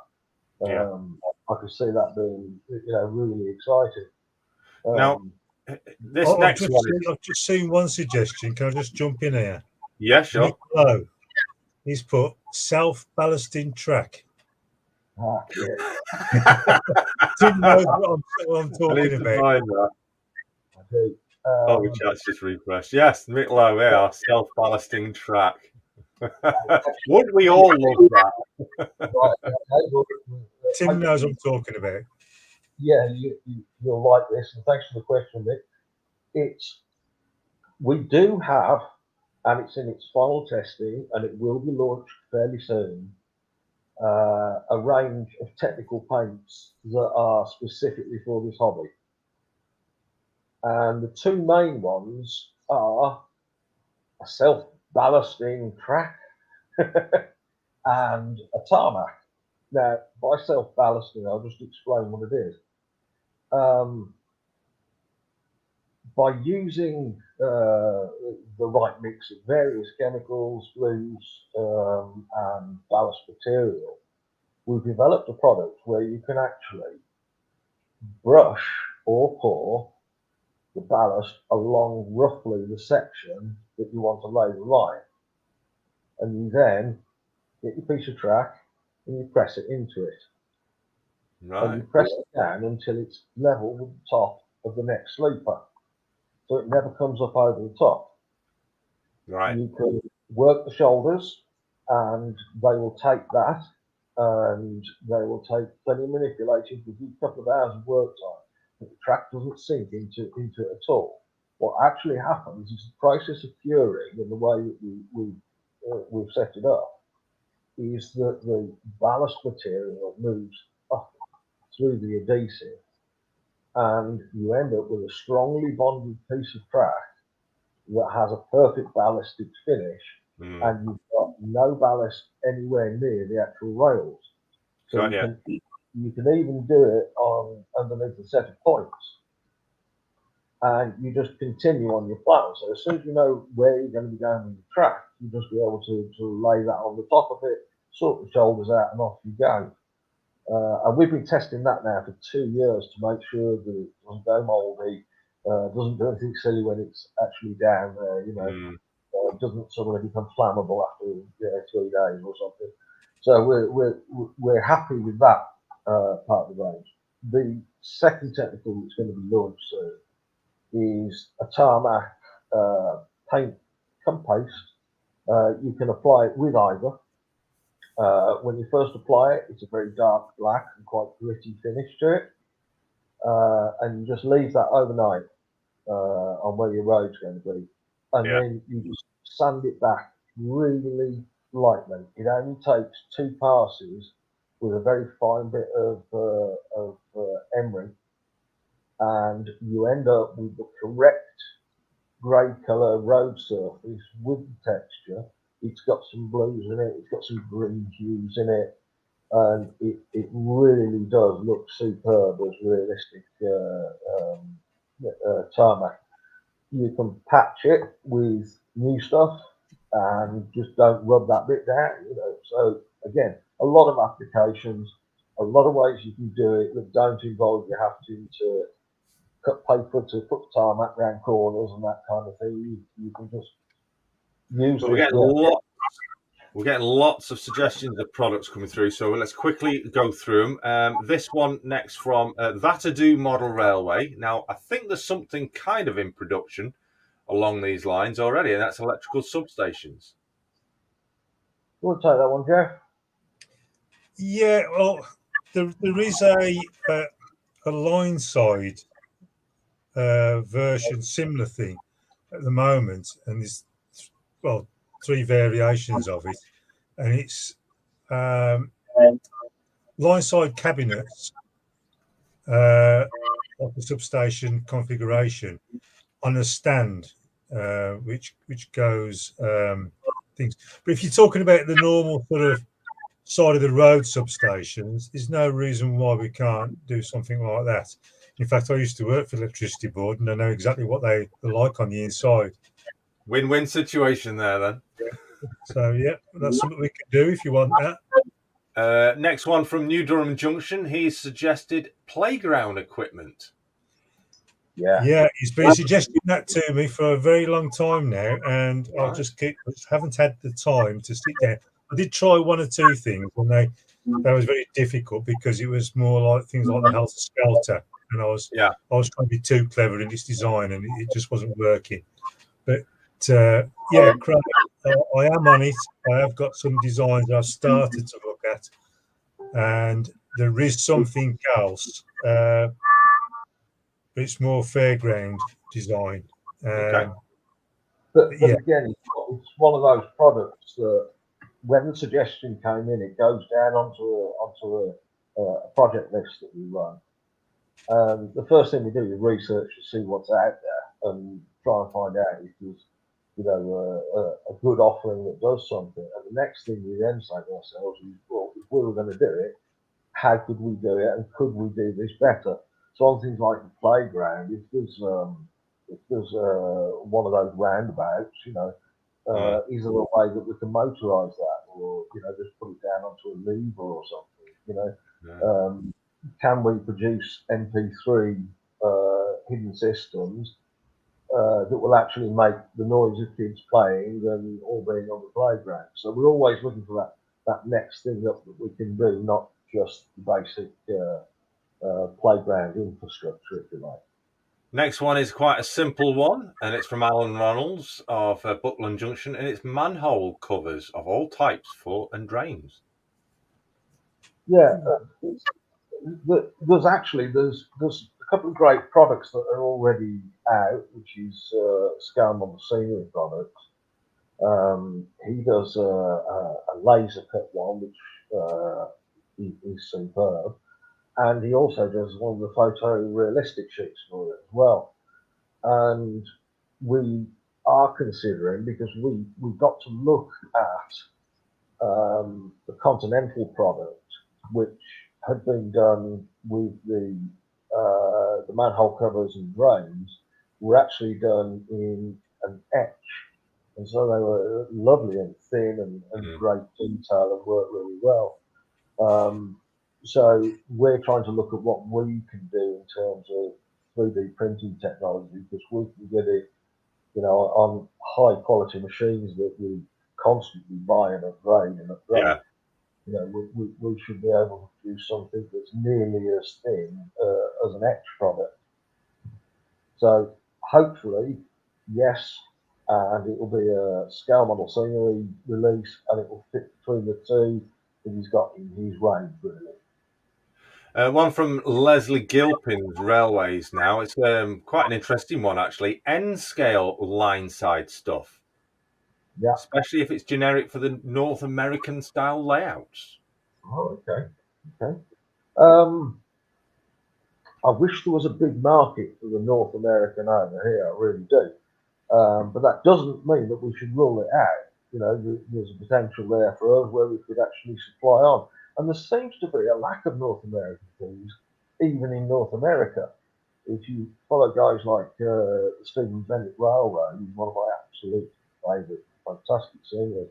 I could see that being, you know, really exciting. Now, this next one. I've just seen one suggestion. Can I just jump in here? Yeah, sure. Nick Lowe, he's put self-ballasting track. Tim knows what I'm talking about. I do. The chat's just refreshed. Yes, Mick Lowe, yeah, self-ballasting track. Wouldn't we all love that? Tim knows what I'm talking about. Yeah, you'll like this, and thanks for the question, Mick. We do have, and it's in its final testing, and it will be launched fairly soon, a range of technical paints that are specifically for this hobby. And the two main ones are a self-ballasting track and a tarmac. Now, by self-ballasting, I'll just explain what it is. By using the right mix of various chemicals, glues, and ballast material, we've developed a product where you can actually brush or pour the ballast along roughly the section that you want to lay the line. And you then get your piece of track and you press it into it. And you press it down until it's level with the top of the next sleeper. So it never comes up over the top. Right. You can work the shoulders and they will take that and they will take plenty of manipulation for a couple of hours of work time. But the track doesn't sink into it at all. What actually happens is the process of curing and the way that we've set it up is that the ballast material moves up through the adhesive and you end up with a strongly bonded piece of track that has a perfect ballasted finish and you've got no ballast anywhere near the actual rails. So you can even do it on underneath a set of points. And you just continue on your plan. So as soon as you know where you're going to be going on the track, you just be able to lay that on the top of it, sort the shoulders out, and off you go. And we've been testing that now for 2 years to make sure that it doesn't go mouldy, doesn't do anything silly when it's actually down there, doesn't suddenly become flammable after 3 days or something. So we're happy with that part of the range. The second technical that's going to be launched soon is a tarmac paint cum paste. You can apply it with either. When you first apply it, it's a very dark black and quite gritty finish to it. And you just leave that overnight on where your road's going to be. And then you just sand it back really lightly. It only takes 2 passes with a very fine bit of emery. And you end up with the correct grey colour road surface with the texture. It's got some blues in it, it's got some green hues in it, and it really does look superb as realistic tarmac. You can patch it with new stuff and just don't rub that bit down, So again, a lot of applications, a lot of ways you can do it that don't involve you having to cut paper to put tarmac around corners and that kind of thing. You can just use this. We're getting lots of suggestions of products coming through, so let's quickly go through them. This one next from Vatadu Model Railway. Now, I think there's something kind of in production along these lines already, and that's electrical substations. You want to take that one, Jeff? Yeah, well, there is a line side version, similar thing at the moment, and there's 3 variations of it, and it's line side cabinets of the substation configuration on a stand, which goes things. But if you're talking about the normal sort of side of the road substations, there's no reason why we can't do something like that. In fact, I used to work for the electricity board, and I know exactly what they're like on the inside. Win-win situation there, then. So yeah, that's something we can do if you want that. Next one from New Durham Junction. He's suggested playground equipment. Yeah, he's been suggesting that to me for a very long time now, and I haven't had the time to sit down. I did try 1 or 2 things, and they was very difficult because it was more like things like the Helter Skelter, and I was trying to be too clever in its design, and it just wasn't working. But Craig, I am on it. I have got some designs I've started to look at, and there is something else. But it's more fairground design. But again, it's one of those products that when the suggestion came in, it goes down onto a project list that we run. The first thing we do is research to see what's out there and try and find out if there's a good offering that does something. And the next thing we then say to ourselves is, well, if we were going to do it, how could we do it, and could we do this better? So on things like the playground, if there's one of those roundabouts, is there a way that we can motorise that, or just put it down onto a lever or something? Can we produce MP3 hidden systems that will actually make the noise of kids playing and all being on the playground? So we're always looking for that next thing that we can do, not just the basic playground infrastructure, if you like. Next one is quite a simple one, and it's from Alan Ronalds of Buckland Junction, and it's manhole covers of all types for and drains. Yeah, there's a couple of great products that are already out, which is Scale Model Scenery products. He does a laser cut one, which is superb. And he also does one of the photorealistic sheets for it as well. And we are considering, because we've got to look at the Continental product, which had been done with the manhole covers and drains, were actually done in an etch. And so they were lovely and thin and great detail and worked really well. So we're trying to look at what we can do in terms of 3D printing technology, because we can get it, on high quality machines that we constantly buy and upgrade and upgrade. Yeah. We should be able to do something that's nearly as thin as an etch product. So hopefully, yes, and it will be a Scale Model Scenery release, and it will fit between the two that he's got in his range, really. One from Leslie Gilpin's Railways now. It's quite an interesting one, actually. N-scale line side stuff. Yeah. Especially if it's generic for the North American style layouts. Oh, okay. I wish there was a big market for the North American over here. I really do. But that doesn't mean that we should rule it out. There's a potential there for us where we could actually supply on. And there seems to be a lack of North American things, even in North America. If you follow guys like Stephen Bennett Railway, who's one of my absolute favourite, fantastic singers,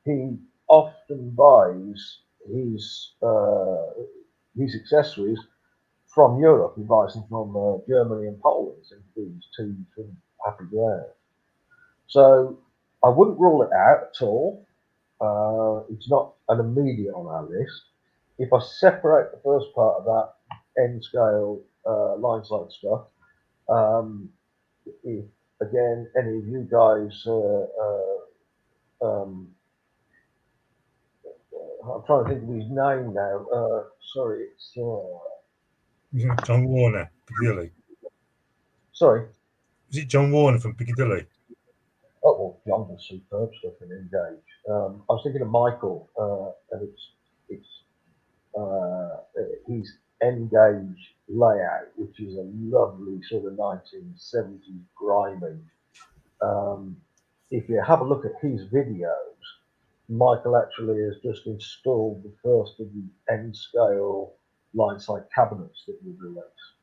he often buys his accessories from Europe. He buys them from Germany and Poland, and these two happy ground. So I wouldn't rule it out at all. It's not an immediate on our list. If I separate the first part of that N-scale line side stuff, if again any of you guys, I'm trying to think of his name now. Sorry, it's John Warner, Piccadilly. Sorry. Is it John Warner from Piccadilly? Oh, well, John does superb stuff in Engage. I was thinking of Michael, and it's his Engage layout, which is a lovely sort of 1970s grimy. If you have a look at his videos, Michael actually has just installed the first of the N-scale line side cabinets that we've released.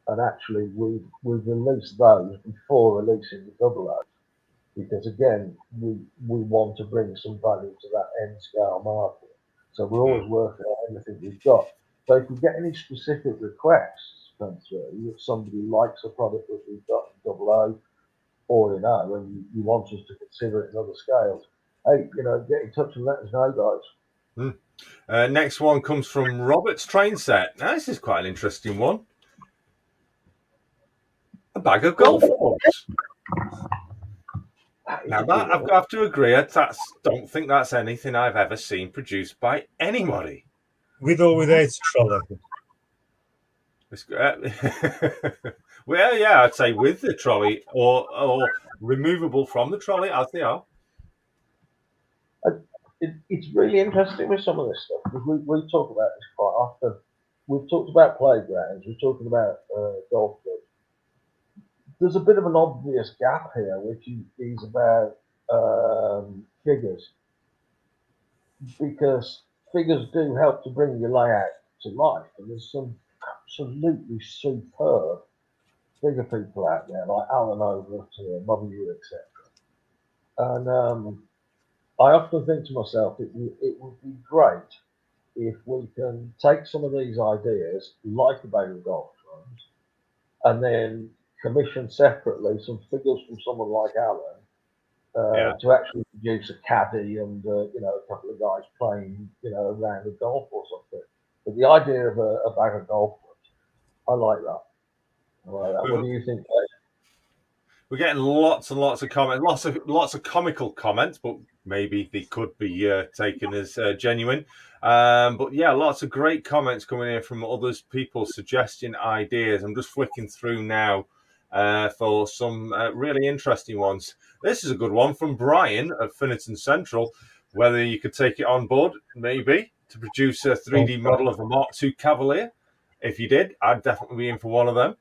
And actually, we've released those before releasing the double O, because again, we want to bring some value to that N-scale market. So we're always working on everything we've got. So if we get any specific requests come through that somebody likes a product that we've got in double O or in O, and you want us to consider it in other scales, hey, get in touch and let us know, guys. Next one comes from Robert's Train Set. Now, this is quite an interesting one. A bag of golf balls. Now, that I've got to agree, I don't think that's anything I've ever seen produced by anybody. With or without trolley? Well, yeah, I'd say with the trolley or removable from the trolley as they are. It's really interesting with some of this stuff, because we talk about this quite often. We've talked about playgrounds, we're talking about golf clubs. There's a bit of an obvious gap here, which is about figures, because figures do help to bring your layout to life, and there's some absolutely superb bigger people out there, like Alan over at Model U, etc. And I often think to myself, it would be great if we can take some of these ideas, like the Bay of Golf runs, and then commission separately some figures from someone like Alan to actually produce a caddy and a couple of guys playing a round of golf or something. But the idea of a bag of golf runs, I like that. What do you think, Dave? We're getting lots and lots of comments, lots of comical comments, but maybe they could be taken as genuine. But yeah, lots of great comments coming in from others, people suggesting ideas. I'm just flicking through now for some really interesting ones. This is a good one from Brian at Finnerton Central. Whether you could take it on board, maybe, to produce a 3D model of a Mark II Cavalier. If you did, I'd definitely be in for one of them.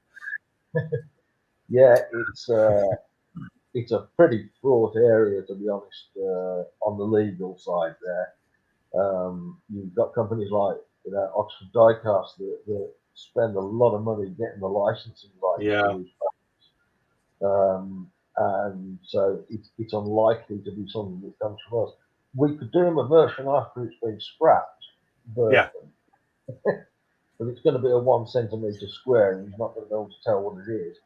Yeah, it's a pretty fraught area, to be honest, on the legal side there. You've got companies like Oxford Diecast that spend a lot of money getting the licensing rights to these products. And so it's unlikely to be something that comes from us. We could do them a version after it's been scrapped, but it's going to be a 1 centimetre square, and he's not going to be able to tell what it is.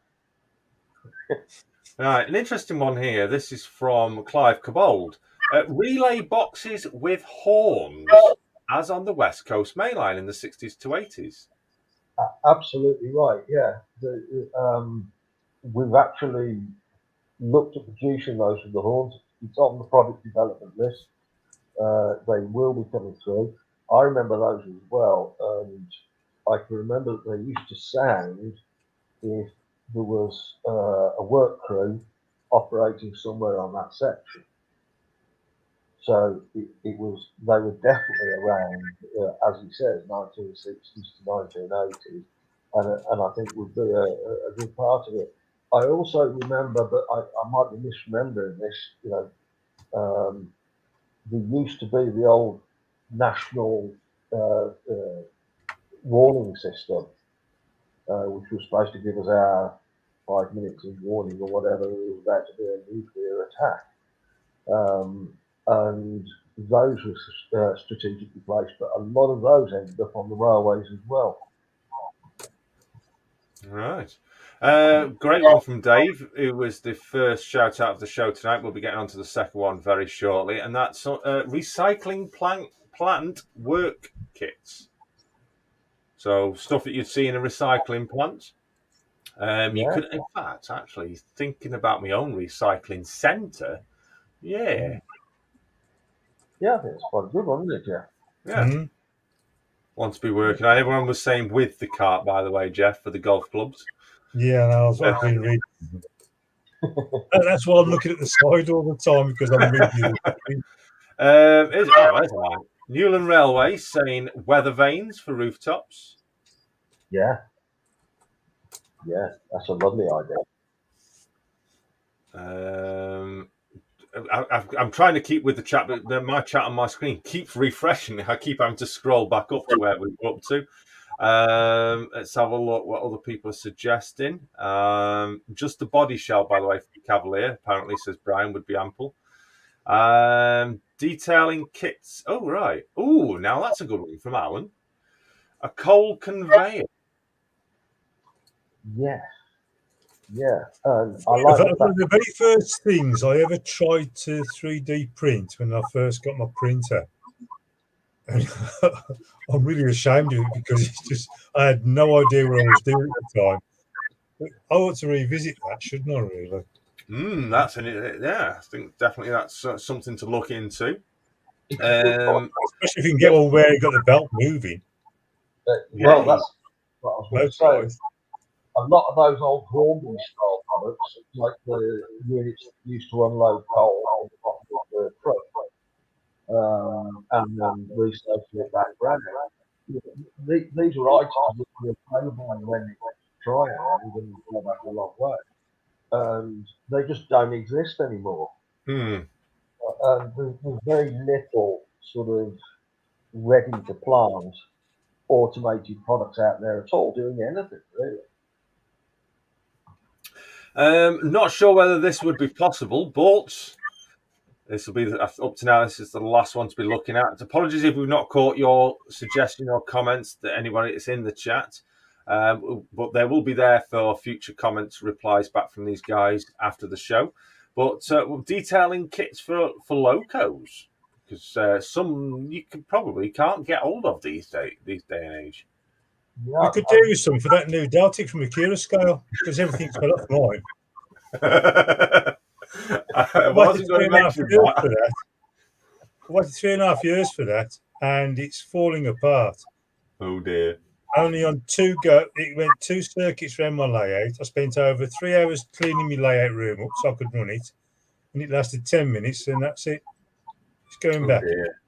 Right, an interesting one here. This is from Clive Cabold. Relay boxes with horns, as on the West Coast Main Line in the 60s to 80s. Absolutely right, yeah. We've actually looked at producing those with the horns. It's on the product development list. They will be coming through. I remember those as well, and I can remember that they used to sound if there was a work crew operating somewhere on that section. So they were definitely around, as he says, 1960s to 1980s, and I think would be a good part of it. I also remember, but I might be misremembering this, there used to be the old national warning system, which was supposed to give us our 5 minutes of warning or whatever it was about to be a nuclear attack. And those were strategically placed, but a lot of those ended up on the railways as well. Right. Great one from Dave, who was the first shout out of the show tonight. We'll be getting on to the second one very shortly, and that's recycling plant work kits. So stuff that you'd see in a recycling plant. You could, in fact, actually thinking about my own recycling centre. Yeah. Yeah, I think it's quite a good one, isn't it, Jeff? Yeah. Mm-hmm. Want to be working on. Everyone was saying with the cart, by the way, Jeff, for the golf clubs. Yeah, no, I've been reading. That's why I'm looking at the side all the time, because I'm reading it. There's one. Newland Railway saying weather vanes for rooftops. Yeah, that's a lovely idea. I'm trying to keep with the chat, but my chat on my screen keeps refreshing. I keep having to scroll back up to where we're up to. Let's have a look what other people are suggesting. Just the body shell, by the way, for the Cavalier, apparently, says Brian, would be ample. Detailing kits. Oh, right. Oh, now that's a good one from Alan. A coal conveyor. Yeah. I like one of the very first things I ever tried to 3D print when I first got my printer. And I'm really ashamed of it because I had no idea what I was doing at the time. But I want to revisit that, shouldn't I, really? I think definitely that's something to look into. Especially if you can get one where you got the belt moving. That's what I was going to say. A lot of those old Hornby style products, like the units used to unload coal on the bottom of the truck, and then recycle it back around. These are items that were available when it was trying and go back a long way. And they just don't exist anymore. And there's very little sort of ready to plant automated products out there at all doing anything, really. Not sure whether this would be possible, but this will be up to now. This is the last one to be looking at. Apologies if we've not caught your suggestion or comments that anybody that's in the chat, but they will be there for future comments, replies back from these guys after the show. But detailing kits for locos, because some you can't get hold of these day and age. Yeah, we could do some for that new Deltic from Akira scale, because everything's fell off mine. I wasn't going to mention that. I waited 3.5 years for that, and it's falling apart. Oh dear. Only on it went 2 circuits around my layout. I spent over 3 hours cleaning my layout room up so I could run it, and it lasted 10 minutes, and that's it. It's going back. Dear.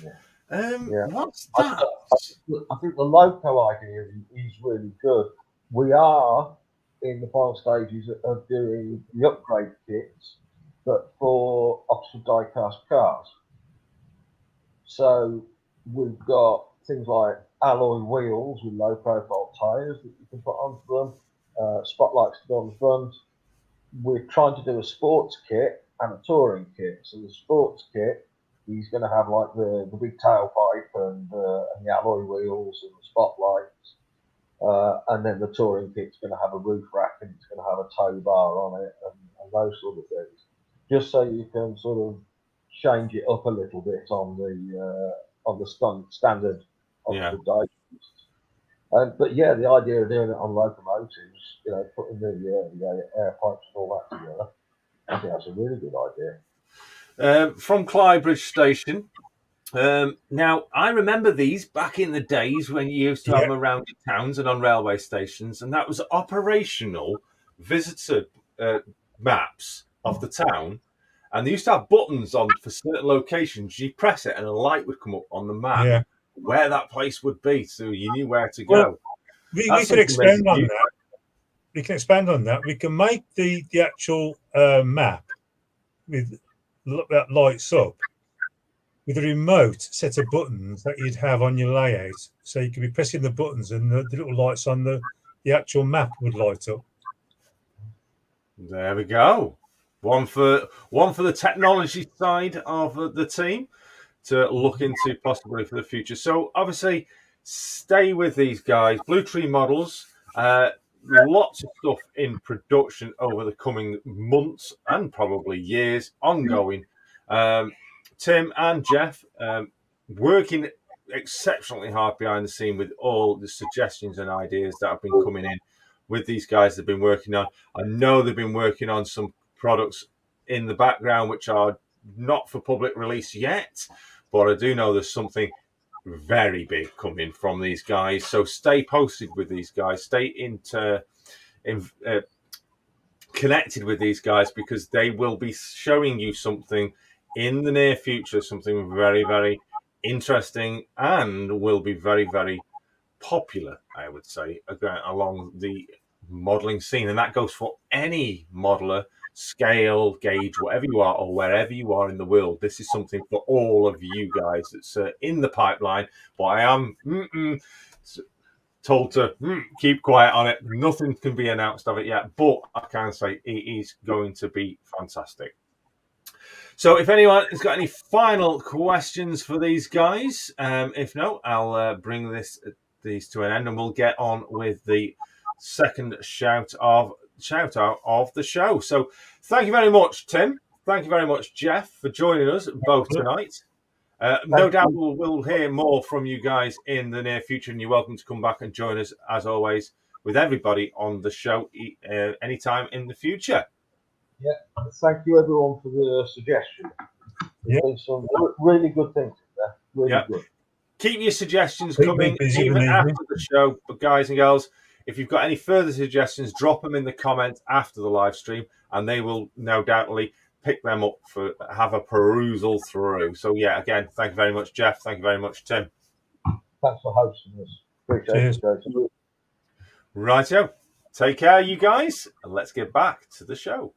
Yeah. What's that? I think the loco idea is really good. We are in the final stages of doing the upgrade kits, but for Oxford die-cast cars. So we've got things like alloy wheels with low-profile tyres that you can put onto them, spotlights to go on the front. We're trying to do a sports kit and a touring kit. So the sports kit, he's going to have like the big tailpipe and the alloy wheels and the spotlights. And then the touring kit's going to have a roof rack and it's going to have a tow bar on it and those sort of things. Just so you can sort of change it up a little bit on the standard Oxford die. But yeah, the idea of doing it on locomotives, putting the air pipes and all that together, I think that's a really good idea. From Clybridge Station. Now, I remember these back in the days when you used to have them around in towns and on railway stations, and that was operational visitor maps of the town. And they used to have buttons on for certain locations. You press it and a light would come up on the map where that place would be, so you knew where to go. We can expand on that. We can expand on that. We can make the actual map with that lights up with a remote set of buttons that you'd have on your layout. So you could be pressing the buttons and the little lights on the actual map would light up. There we go. One for the technology side of the team to look into possibly for the future. So obviously, stay with these guys. Blue Tree Models. Lots of stuff in production over the coming months and probably years, ongoing. Tim and Jeff working exceptionally hard behind the scene with all the suggestions and ideas that have been coming in with these guys they've been working on. I know they've been working on some products in the background which are not for public release yet, but I do know there's something very big coming from these guys. So stay posted with these guys. Stay connected with these guys, because they will be showing you something in the near future, something very, very interesting, and will be very, very popular, I would say, along the modelling scene. And that goes for any modeler, scale, gauge, whatever you are, or wherever you are in the world. This is something for all of you guys that's in the pipeline, but I am told to keep quiet on it. Nothing can be announced of it yet, but I can say it is going to be fantastic. So if anyone has got any final questions for these guys, if no, I'll bring these to an end and we'll get on with the second shout out of the show. So thank you very much, Tim. Thank you very much, Jeff, for joining us both tonight. No doubt we'll hear more from you guys in the near future, and you're welcome to come back and join us, as always, with everybody on the show anytime in the future. Yeah, thank you everyone for the suggestion. There's some really good things in there. Really good. Keep your suggestions coming even after the show, but guys and girls, if you've got any further suggestions, drop them in the comments after the live stream, and they will no doubtly pick them up for have a perusal through. So yeah, again, thank you very much, Jeff. Thank you very much, Tim. Thanks for hosting us. Appreciate it. Rightio. Take care, you guys, and let's get back to the show.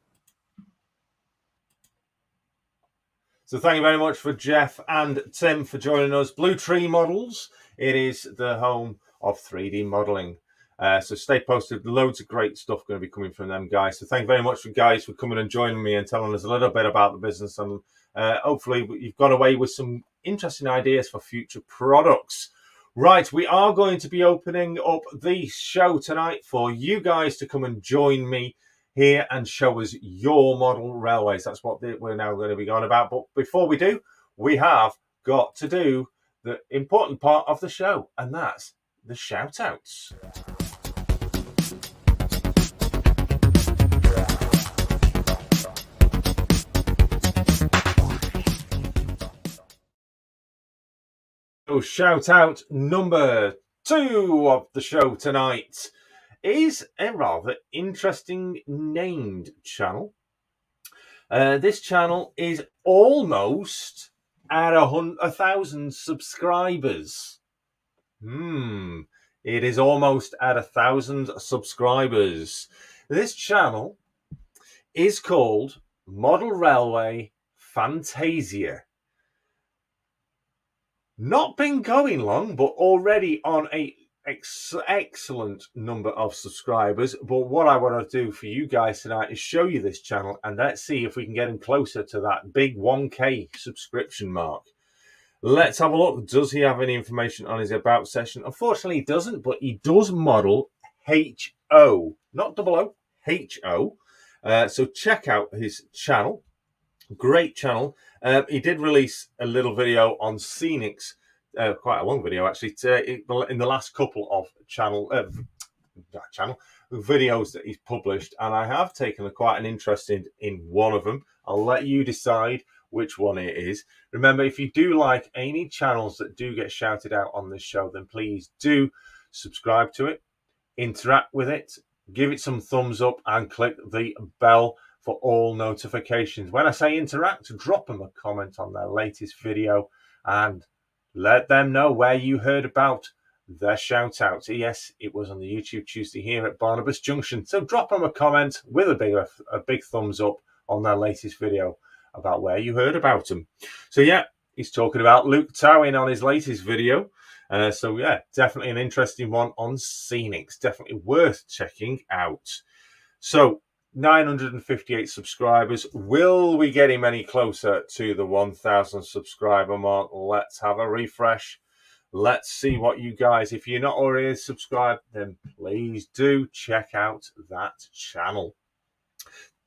So thank you very much for Jeff and Tim for joining us. Blue Tree Models. It is the home of 3D modelling. So stay posted. Loads of great stuff going to be coming from them guys. So thank you very much for guys for coming and joining me and telling us a little bit about the business. And hopefully you've gone away with some interesting ideas for future products. Right, we are going to be opening up the show tonight for you guys to come and join me here and show us your model railways. That's what we're now going to be going about. But before we do, we have got to do the important part of the show, and that's the shout-outs. So shout-out number 2 of the show tonight is a rather interesting named channel. This channel is almost at 1,000 subscribers. It is almost at 1,000 subscribers. This channel is called Model Railway Fantasia. Not been going long, but already on a excellent number of subscribers. But what I want to do for you guys tonight is show you this channel, and let's see if we can get him closer to that big 1K subscription mark. Let's have a look. Does he have any information on his about section? Unfortunately, he doesn't, but he does model HO, not double O, HO. So check out his channel. Great channel. He did release a little video on Scenics, quite a long video actually, in the last couple of channel videos that he's published, and I have taken quite an interest in one of them. I'll let you decide which one it is. Remember, if you do like any channels that do get shouted out on this show, then please do subscribe to it, interact with it, give it some thumbs up, and click the bell for all notifications. When I say interact, drop them a comment on their latest video and let them know where you heard about their shout out. Yes, it was on the YouTube Tuesday here at Barnabas Junction. So drop them a comment with a big thumbs up on their latest video about where you heard about them. So yeah, he's talking about Luke Towing on his latest video. So yeah, definitely an interesting one on Scenics. Definitely worth checking out. So 958 subscribers. Will we get him any closer to the 1,000 subscriber mark? Let's have a refresh. Let's see what you guys, if you're not already subscribed, then please do check out that channel.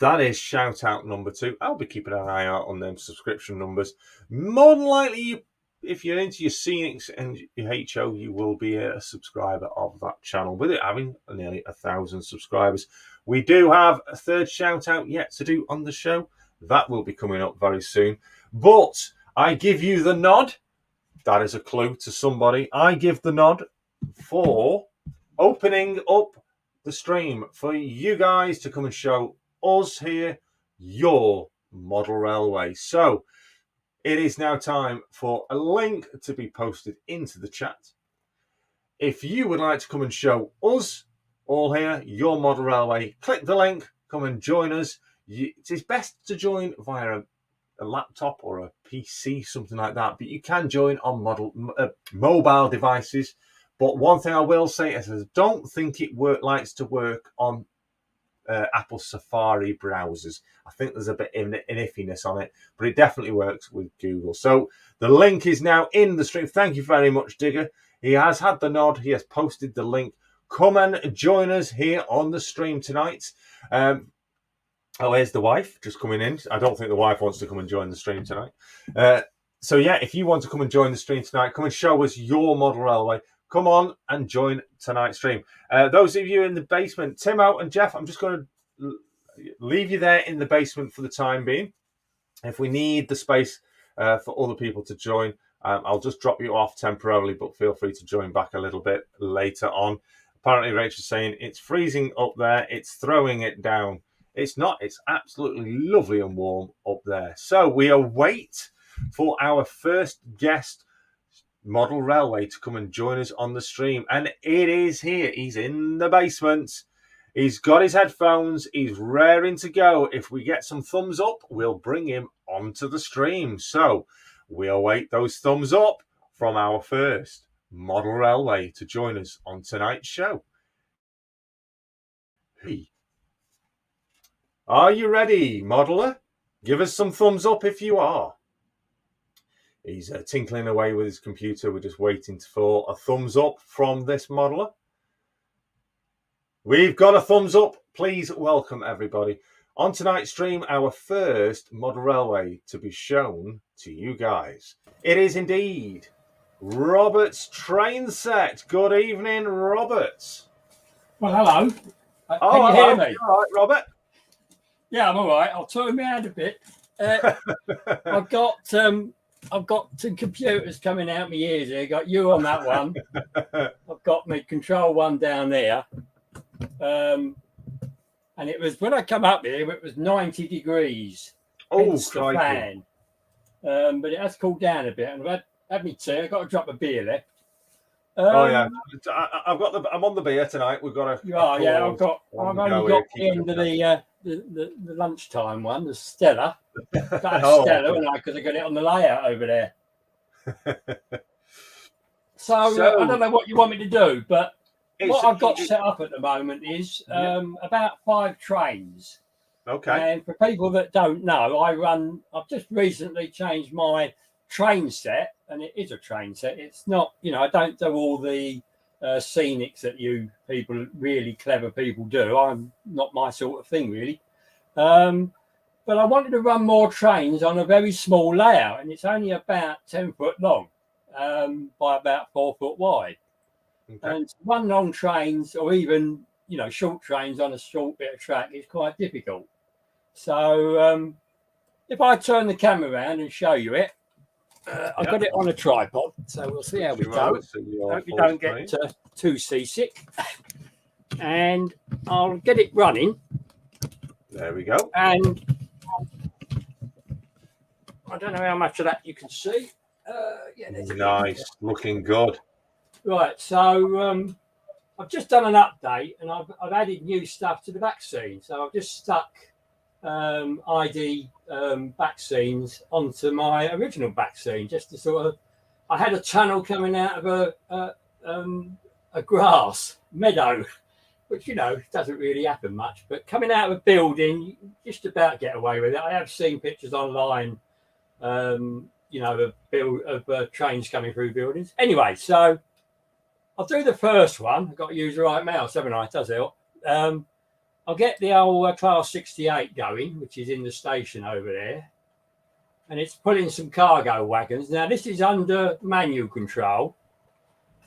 That is shout out number 2. I'll be keeping an eye out on them subscription numbers. More than likely, if you're into your Scenics and your HO, you will be a subscriber of that channel, with it having nearly 1,000 subscribers. We do have a third shout out yet to do on the show. That will be coming up very soon. But I give you the nod. That is a clue to somebody. I give the nod for opening up the stream for you guys to come and show us here your model railway. So it is now time for a link to be posted into the chat. If you would like to come and show us all here your model railway, click the link, come and join us. It is best to join via a laptop or a PC, something like that, but you can join on mobile devices. But one thing I will say is I don't think it likes to work on Apple Safari browsers. I think there's a bit of an iffiness on it, but it definitely works with Google. So the link is now in the stream. Thank you very much, Digger. He has had the nod. He has posted the link. Come and join us here on the stream tonight. Oh, here's the wife just coming in. I don't think the wife wants to come and join the stream tonight. So yeah, if you want to come and join the stream tonight, come and show us your model railway. Come on and join tonight's stream. Those of you in the basement, Timo and Jeff, I'm just going to leave you there in the basement for the time being. If we need the space for other people to join, I'll just drop you off temporarily, but feel free to join back a little bit later on. Apparently, Rachel's saying it's freezing up there. It's throwing it down. It's not. It's absolutely lovely and warm up there. So we await for our first guest model railway to come and join us on the stream. And it is here. He's in the basement. He's got his headphones. He's raring to go. If we get some thumbs up, we'll bring him onto the stream. So we await those thumbs up from our first model railway to join us on tonight's show. Are you ready, modeler? Give us some thumbs up if you are. He's tinkling away with his computer. We're just waiting for a thumbs up from this modeler. We've got a thumbs up. Please welcome everybody. On tonight's stream, our first model railway to be shown to you guys. It is indeed Robert's train set. Good evening, Robert. Well, hello. Oh, Can you hear me? All right, Robert. Yeah, I'm all right. I'll turn my hand a bit. I've got two computers coming out my ears here. Got you on that one. I've got my control one down there. And it was when I come up here, it was 90 degrees. Oh, the fan. But it has cooled down a bit. And I've had me tea. I've got to drop a beer left. Oh yeah, I'm on the beer tonight. We've got a. Yeah. I've only got the end of the lunchtime one, the Stella. Got a Stella, because I got it on the layout over there. So I don't know what you want me to do, but what I've got set up at the moment is about 5 trains. Okay. And for people that don't know, I've just recently changed my train set, and it is a train set. It's not, I don't do all the scenics that you people, really clever people, do. I'm not my sort of thing, really. But I wanted to run more trains on a very small layout, and it's only about 10 foot long by about 4 foot wide. Okay. And to run long trains, or even short trains on a short bit of track, is quite difficult. So if I turn the camera around and show you it, I've got it on a tripod, so we'll see how we go. Hope you don't get too seasick. And I'll get it running. There we go. And I don't know how much of that you can see. Nice, looking good. Right, so I've just done an update, and I've added new stuff to the back scene. So I've just stuck ID back scenes onto my original back scene, just to sort of. I had a tunnel coming out of a grass meadow, which doesn't really happen much. But coming out of a building, you just about get away with it. I have seen pictures online, of trains coming through buildings. Anyway, so I'll do the first one. I've got to use the right mouse, haven't I? It does help. I'll get the old Class 68 going, which is in the station over there. And it's pulling some cargo wagons. Now, this is under manual control.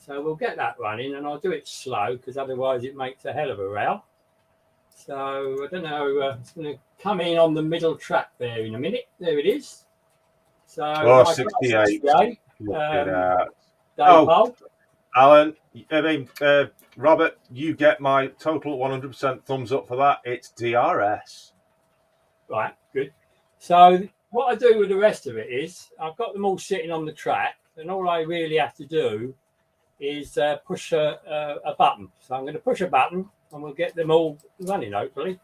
So we'll get that running, and I'll do it slow, because otherwise it makes a hell of a row. So, I don't know, it's going to come in on the middle track there in a minute. There it is. So, 68. Alan, Robert, you get my total 100% thumbs up for that. It's DRS. Right, good. So what I do with the rest of it is I've got them all sitting on the track, and all I really have to do is push a button. So I'm going to push a button, and we'll get them all running, hopefully.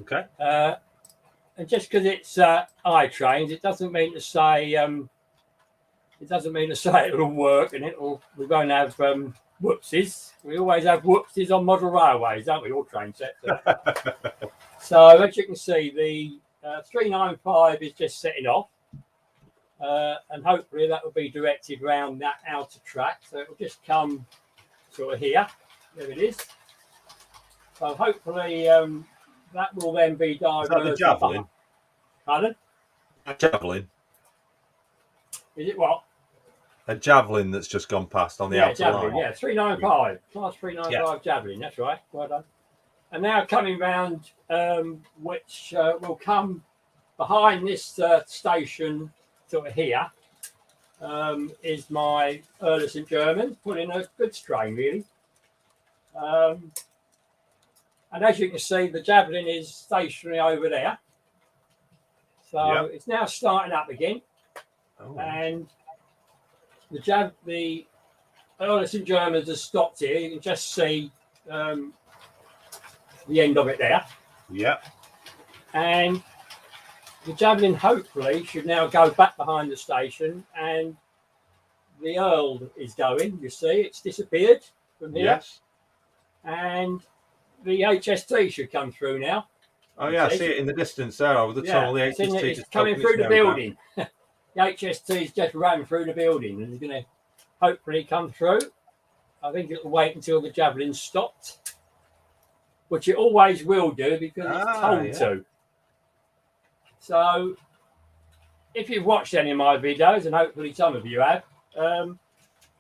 Okay. And just because it's iTrains, it doesn't mean to say it'll work, and we won't have whoopsies. We always have whoopsies on model railways, don't we? All train sets. So as you can see, the 395 is just setting off, and hopefully that will be directed round that outer track. So it will just come sort of here. There it is. So hopefully that will then be diverted. Is that the javelin? Pardon? A javelin. Is it what? A javelin that's just gone past on the outer javelin, line. Yeah, 395. Class 395 javelin, that's right. Well done. And now coming round, which will come behind this station sort of here, is my Earl of St. Germans, pulling a goods train, really. And as you can see, the javelin is stationary over there. So it's now starting up again. Oh. And the Earl of St. Germans has stopped here. You can just see the end of it there. Yeah. And the javelin hopefully should now go back behind the station, and the Earl is going. You see, it's disappeared from here. Yes. And the HST should come through now. Oh yeah, I see it in the distance there over the tunnel. The it's, in HST the, it's just coming poking through its the nose out. building. The HST's just ran through the building and is going to hopefully come through. I think it'll wait until the javelin's stopped, which it always will do because it's told to. So, if you've watched any of my videos, and hopefully some of you have,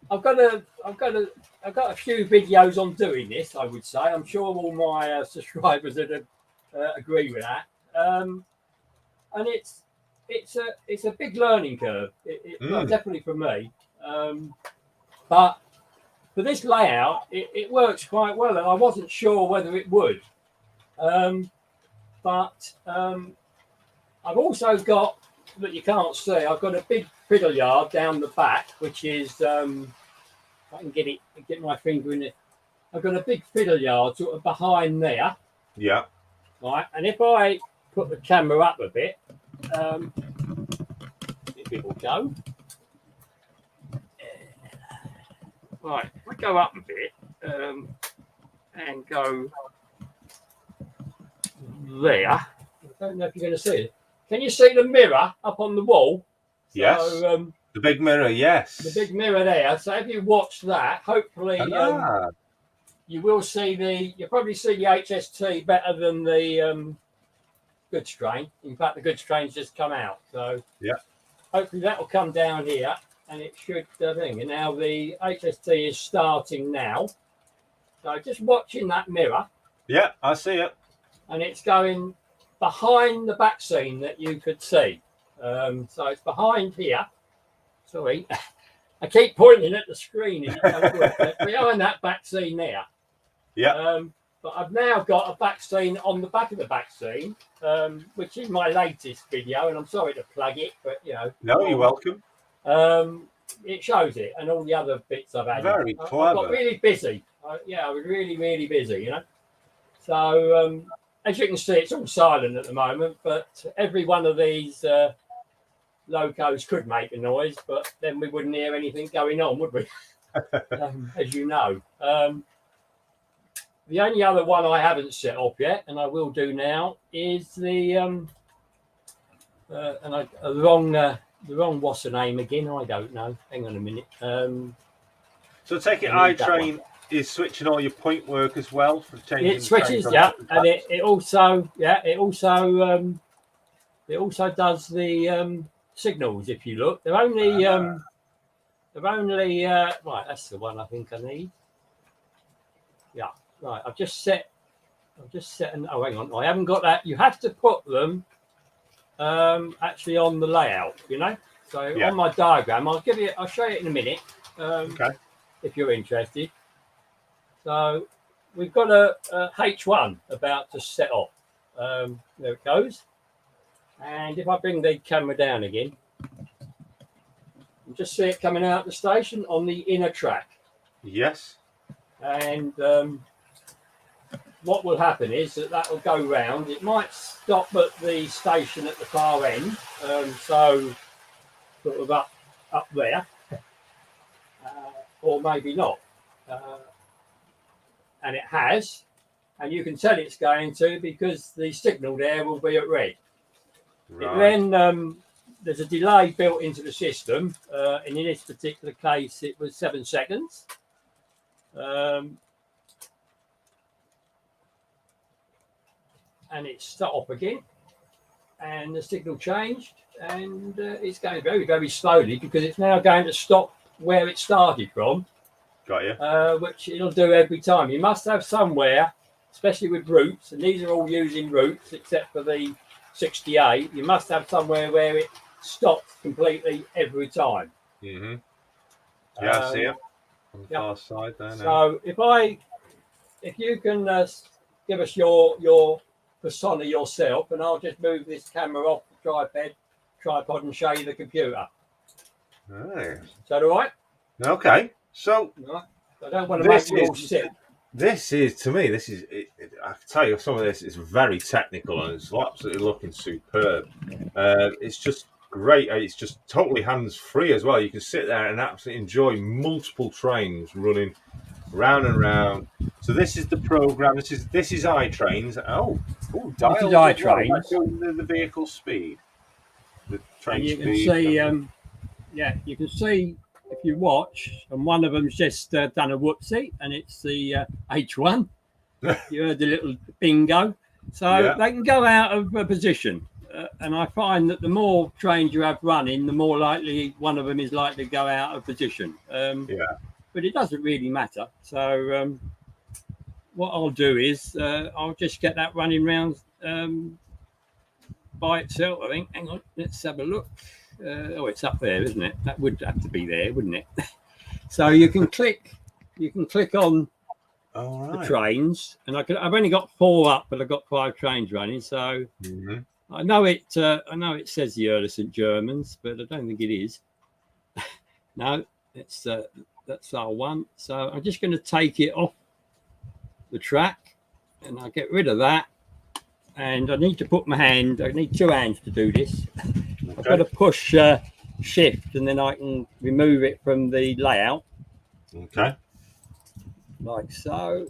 I've got a few videos on doing this. I would say I'm sure all my subscribers would agree with that. And it's a big learning curve. Well, definitely for me. But for this layout, it works quite well, and I wasn't sure whether it would. But I've also got, that you can't see, I've got a big fiddle yard down the back, which is, if I can get my finger in it, I've got a big fiddle yard sort of behind there. Yeah. Right, and if I put the camera up a bit, if it will go. Right, if I go up a bit and go there, I don't know if you're going to see it. Can you see the mirror up on the wall? Yes. So, the big mirror, yes. The big mirror there. So if you watch that, hopefully you will see you'll probably see the HST better than the goods train. In fact, the goods train's just come out. So yeah, hopefully that will come down here and it should thing. And now the HST is starting now. So just watching that mirror. Yeah, I see it. And it's going behind the back scene that you could see. So it's behind here. Sorry, I keep pointing at the screen and it don't work. It's behind that back scene there. Yeah. But I've now got a back scene on the back of the back scene, which is my latest video, and I'm sorry to plug it, but you know. No, you're welcome. It shows it, and all the other bits I've added. Very clever. I got really busy. I was really, really busy, you know. So as you can see, it's all silent at the moment, but every one of these locos could make a noise, but then we wouldn't hear anything going on, would we? As you know. The only other one I haven't set up yet, and I will do now, is the the wrong what's the name again? I don't know. Hang on a minute. So take it iTrain is switching all your point work as well for changing. It switches, yeah, and it also does the signals. If you look, they're only right. That's the one I think I need. Yeah, right. I've just set. And oh, hang on. I haven't got that. You have to put them actually on the layout. You know. So on my diagram, I'll show you it in a minute. Okay. If you're interested. So we've got a H1 about to set off. There it goes. And if I bring the camera down again, you just see it coming out of the station on the inner track. Yes. And what will happen is that will go round. It might stop at the station at the far end. So sort of up there. Or maybe not. And it has, and you can tell it's going to because the signal there will be at red. Right. Then there's a delay built into the system, and in this particular case it was 7 seconds. And it's stop again, and the signal changed, and it's going very, very slowly because it's now going to stop where it started from. Got you. Which it'll do every time. You must have somewhere, especially with routes, and these are all using routes except for the 68. You must have somewhere where it stops completely every time. Mm-hmm. Yeah, I see it on the far side there now. So if you can give us your persona yourself, and I'll just move this camera off the tripod and show you the computer. Nice. Is that all right? Okay. So I don't want to make you all sick. This is, to me, I can tell you, some of this is very technical and it's absolutely looking superb. It's just great. It's just totally hands-free as well. You can sit there and absolutely enjoy multiple trains running round and round So this is the program. This is iTrains. Oh, This dials is as well. iTrains. Like showing the vehicle speed, the train And you can speed. see, you can see if you watch, and one of them's just done a whoopsie, and it's the H1. You heard the little bingo. So they can go out of position. And I find that the more trains you have running, the more likely one of them is likely to go out of position. But it doesn't really matter. So what I'll do is I'll just get that running round by itself, I think. Hang on, let's have a look. It's up there, isn't it? That would have to be there, wouldn't it? So you can click on the trains, and I've only got 4 up, but I've got 5 trains running. So I know it says the Earl of St. Germans, but I don't think it is. No, it's that's our one. So I'm just going to take it off the track, and I'll get rid of that. And I need to put my hand. I need 2 hands to do this. I've got to push shift, and then I can remove it from the layout. Okay. Like so.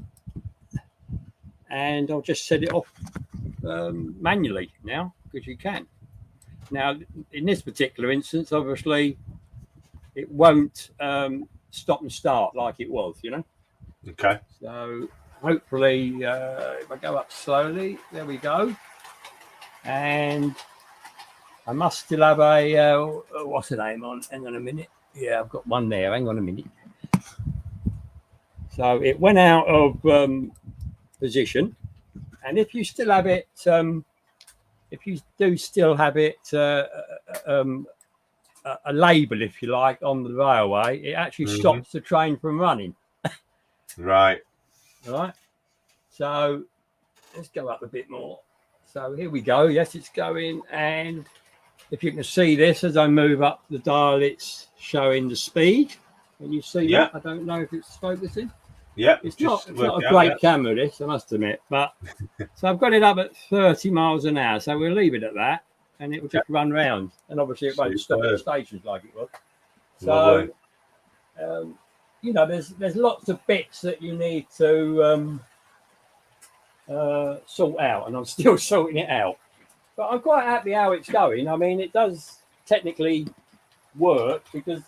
And I'll just set it off manually now, because you can. Now, in this particular instance, obviously, it won't stop and start like it was, you know. Okay. So hopefully, if I go up slowly, there we go. And I must still have a, what's the name on? Hang on a minute. Yeah, I've got one there. Hang on a minute. So it went out of position. And if you still have it, if you do still have it, a label, if you like, on the railway, it actually stops the train from running. Right. Right. So let's go up a bit more. So here we go. Yes, it's going. And if you can see this, as I move up the dial, it's showing the speed. Can you see that? I don't know if it's focusing. Yeah, it's not a great camera, this, I must admit. But so I've got it up at 30 miles an hour. So we'll leave it at that, and it will just run round. And obviously, it won't stop at the stations like it was. So, you know, there's lots of bits that you need to sort out, and I'm still sorting it out. But I'm quite happy how it's going. I mean, it does technically work because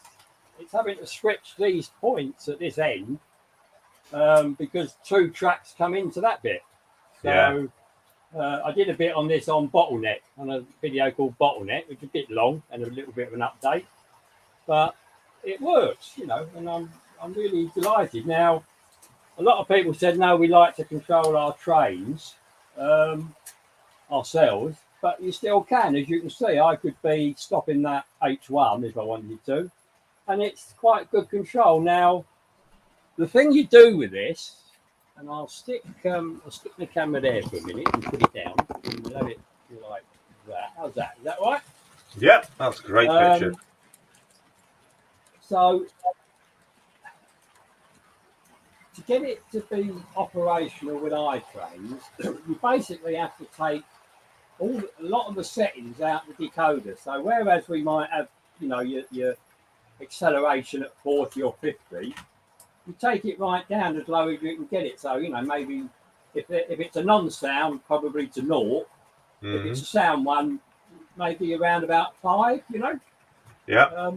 it's having to switch these points at this end. Because 2 tracks come into that bit. So I did a bit on this on Bottleneck, on a video called Bottleneck, which is a bit long and a little bit of an update. But it works, you know, and I'm really delighted. Now, a lot of people said, no, we like to control our trains ourselves, but you still can. As you can see, I could be stopping that H1 if I wanted to, and it's quite good control. Now, the thing you do with this, and I'll stick the camera there for a minute and put it down and let it like that. How's that? Is that right? Yep, that's a great picture. So to get it to be operational with iTrains, you basically have to take a lot of the settings out of the decoder. So whereas we might have, you know, your acceleration at 40 or 50, you take it right down as low as you can get it. So, you know, maybe if it's a non-sound, probably to 0. If it's a sound one, maybe around about 5, you know? Yeah.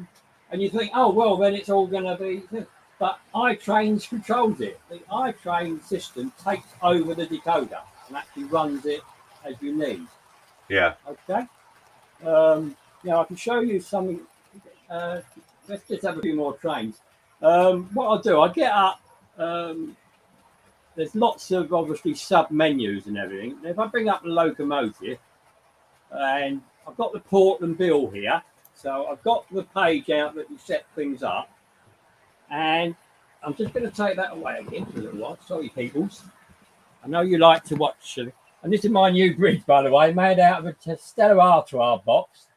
And you think, oh, well, then it's all going to be... But iTrains controls it. The iTrain system takes over the decoder and actually runs it as you need. Yeah. Okay? Now, I can show you something. Let's just have a few more trains. What I'll do, I get up. There's lots of obviously sub menus and everything. If I bring up the locomotive, and I've got the Portland bill here, so I've got the page out that you set things up, and I'm just going to take that away again for a little while. Sorry, peoples. I know you like to watch, and this is my new bridge, by the way, made out of a Stella Artois box.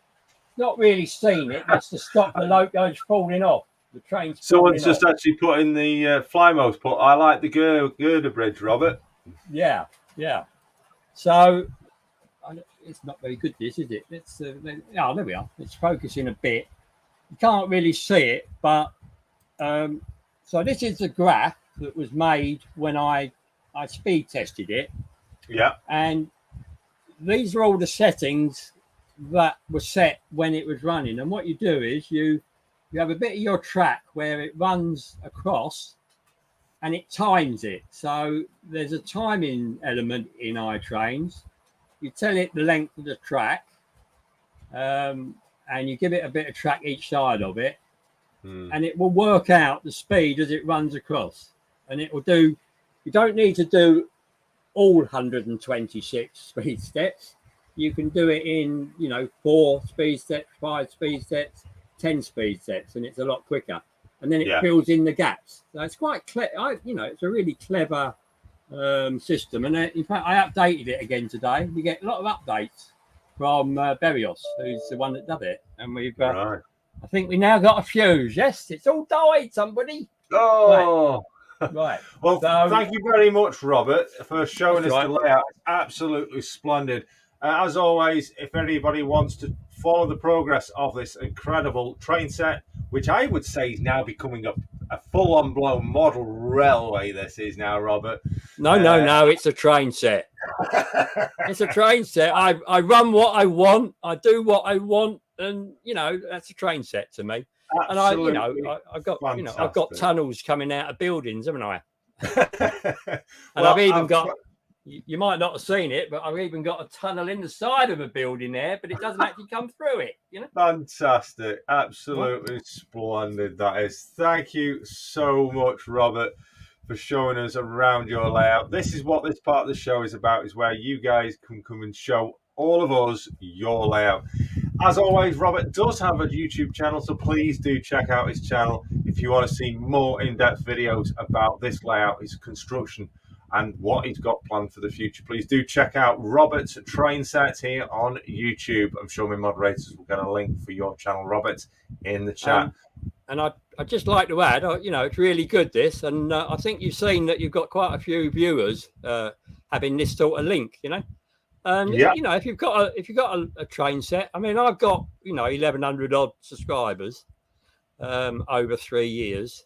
Not really seen it. That's to stop the locos falling off. The train's someone's just actually put in the Flymos put. I like the girder bridge, Robert. Yeah. So it's not very good, this, is it? It's there we are. It's focusing a bit. You can't really see it, but so this is the graph that was made when I I speed tested it, Yeah. and these are all the settings that were set when it was running. And what you do is you have a bit of your track where it runs across, and it times it. So there's a timing element in iTrains. You tell it the length of the track, and you give it a bit of track each side of it, and it will work out the speed as it runs across. And it will do, you don't need to do all 126 speed steps. You can do it in, 4 speed steps, 5 speed steps, 10 speed steps, and it's a lot quicker. And then it fills in the gaps. So it's quite clever. It's a really clever system. And in fact, I updated it again today. We get a lot of updates from Berrios, who's the one that does it. And we've, I think we now got a fuse. Yes, it's all died, somebody. Oh, right. Well, thank you very much, Robert, for showing us the layout. It's absolutely splendid. As always, if anybody wants to follow the progress of this incredible train set, which I would say is now becoming a full-on blown model railway, this is now, Robert. No, it's a train set. It's a train set. I run what I want, I do what I want, and that's a train set to me. Absolutely. And I've got tunnels coming out of buildings, haven't I? And Well, I've even got. You might not have seen it, but I've even got a tunnel in the side of a building there, but it doesn't actually come through it, Fantastic. Absolutely splendid, that is. Thank you so much, Robert, for showing us around your layout. This is what this part of the show is about, is where you guys can come and show all of us your layout. As always, Robert does have a YouTube channel, so please do check out his channel if you want to see more in-depth videos about this layout, his construction, and what he's got planned for the future. Please do check out Robert's train set here on YouTube. I'm sure my moderators will get a link for your channel, Robert, in the chat. And I'd just like to add, it's really good, this. And I think you've seen that you've got quite a few viewers having this sort of link, And, if you've got a train set, I mean, I've got, 1,100 odd subscribers over 3 years.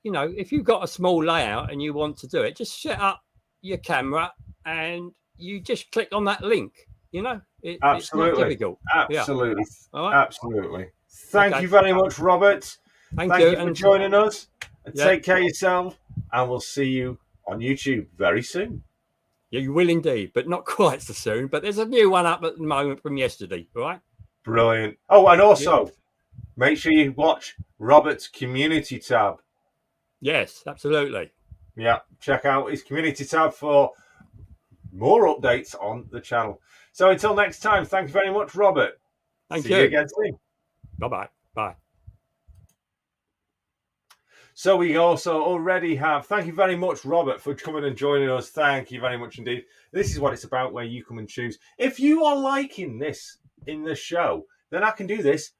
If you've got a small layout and you want to do it, just set up your camera and you just click on that link. Absolutely. It's not difficult. Absolutely. Yeah. All right. Absolutely. Thank you very much, Robert. Thank you for joining us. Take care of yourself, and we'll see you on YouTube very soon. Yeah, you will indeed, but not quite so soon. But there's a new one up at the moment from yesterday. All right. Brilliant. Oh, and also, make sure you watch Robert's community tab. Yes, absolutely. Yeah, check out his community tab for more updates on the channel. So until next time, thank you very much, Robert. Thank See you again soon. Bye-bye. Bye. So we also already have, thank you very much, Robert, for coming and joining us. Thank you very much indeed. This is what it's about, where you come and choose. If you are liking this in the show, then I can do this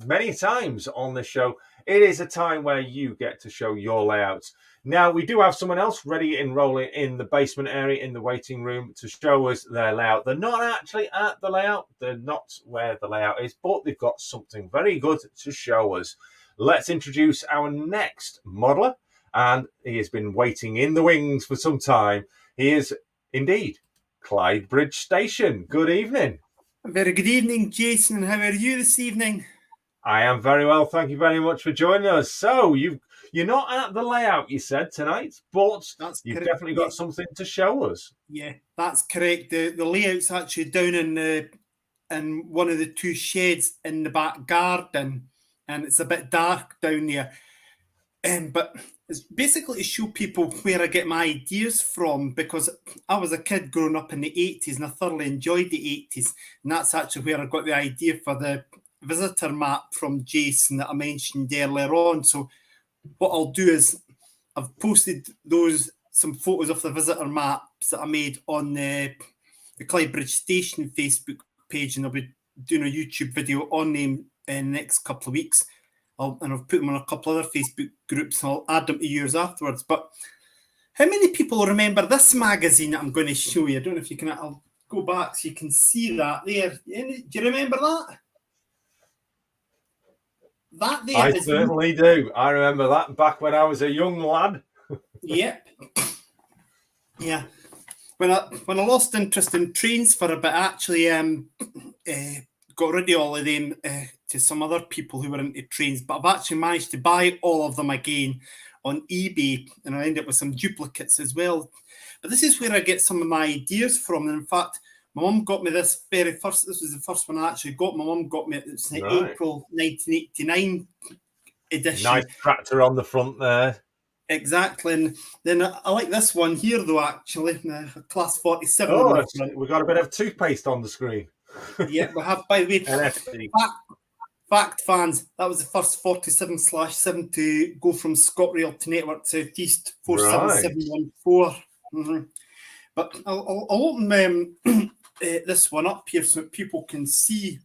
many times on this show. It is a time where you get to show your layouts. Now, we do have someone else ready and rolling in the basement area, in the waiting room, to show us their layout. They're not actually at the layout. They're not where the layout is, but they've got something very good to show us. Let's introduce our next modeler, and he has been waiting in the wings for some time. He is indeed Clyde Bridge Station. Good evening. Very good evening, Jason. How are you this evening? I am very well. Thank you very much for joining us. So you're not at the layout, you said, tonight, but you've definitely got something to show us. Yeah, that's correct. The layout's actually down in one of the 2 sheds in the back garden, and it's a bit dark down there. But it's basically to show people where I get my ideas from, because I was a kid growing up in the 80s and I thoroughly enjoyed the 80s. And that's actually where I got the idea for the visitor map from Jason that I mentioned earlier on. So what I'll do is I've posted some photos of the visitor maps that I made on the Clyde Bridge Station Facebook page, and I'll be doing a YouTube video on them in the next couple of weeks. And I've put them on a couple other Facebook groups, and I'll add them to yours afterwards. But how many people remember this magazine that I'm going to show you? I don't know if you can. I'll go back so you can see that there. Do you remember that? That there I certainly do. I remember that back when I was a young lad. Yep. Yeah. When I lost interest in trains for a bit, I actually got rid of all of them to some other people who were into trains. But I've actually managed to buy all of them again on eBay, and I ended up with some duplicates as well. But this is where I get some of my ideas from. And in fact, my mum got me this very first. This was the first one I actually got. My mum got me. It's the Right. April 1989 edition. Nice tractor on the front there. Exactly. And then I like this one here, though, actually. Class 47. Oh, on the front. we've got a bit of toothpaste on the screen. Yeah, we have, by the way, NFT. fact fans, that was the first 47/7 to go from ScotRail to Network South East 47714. Mm-hmm. But I'll open this one up here so that people can see.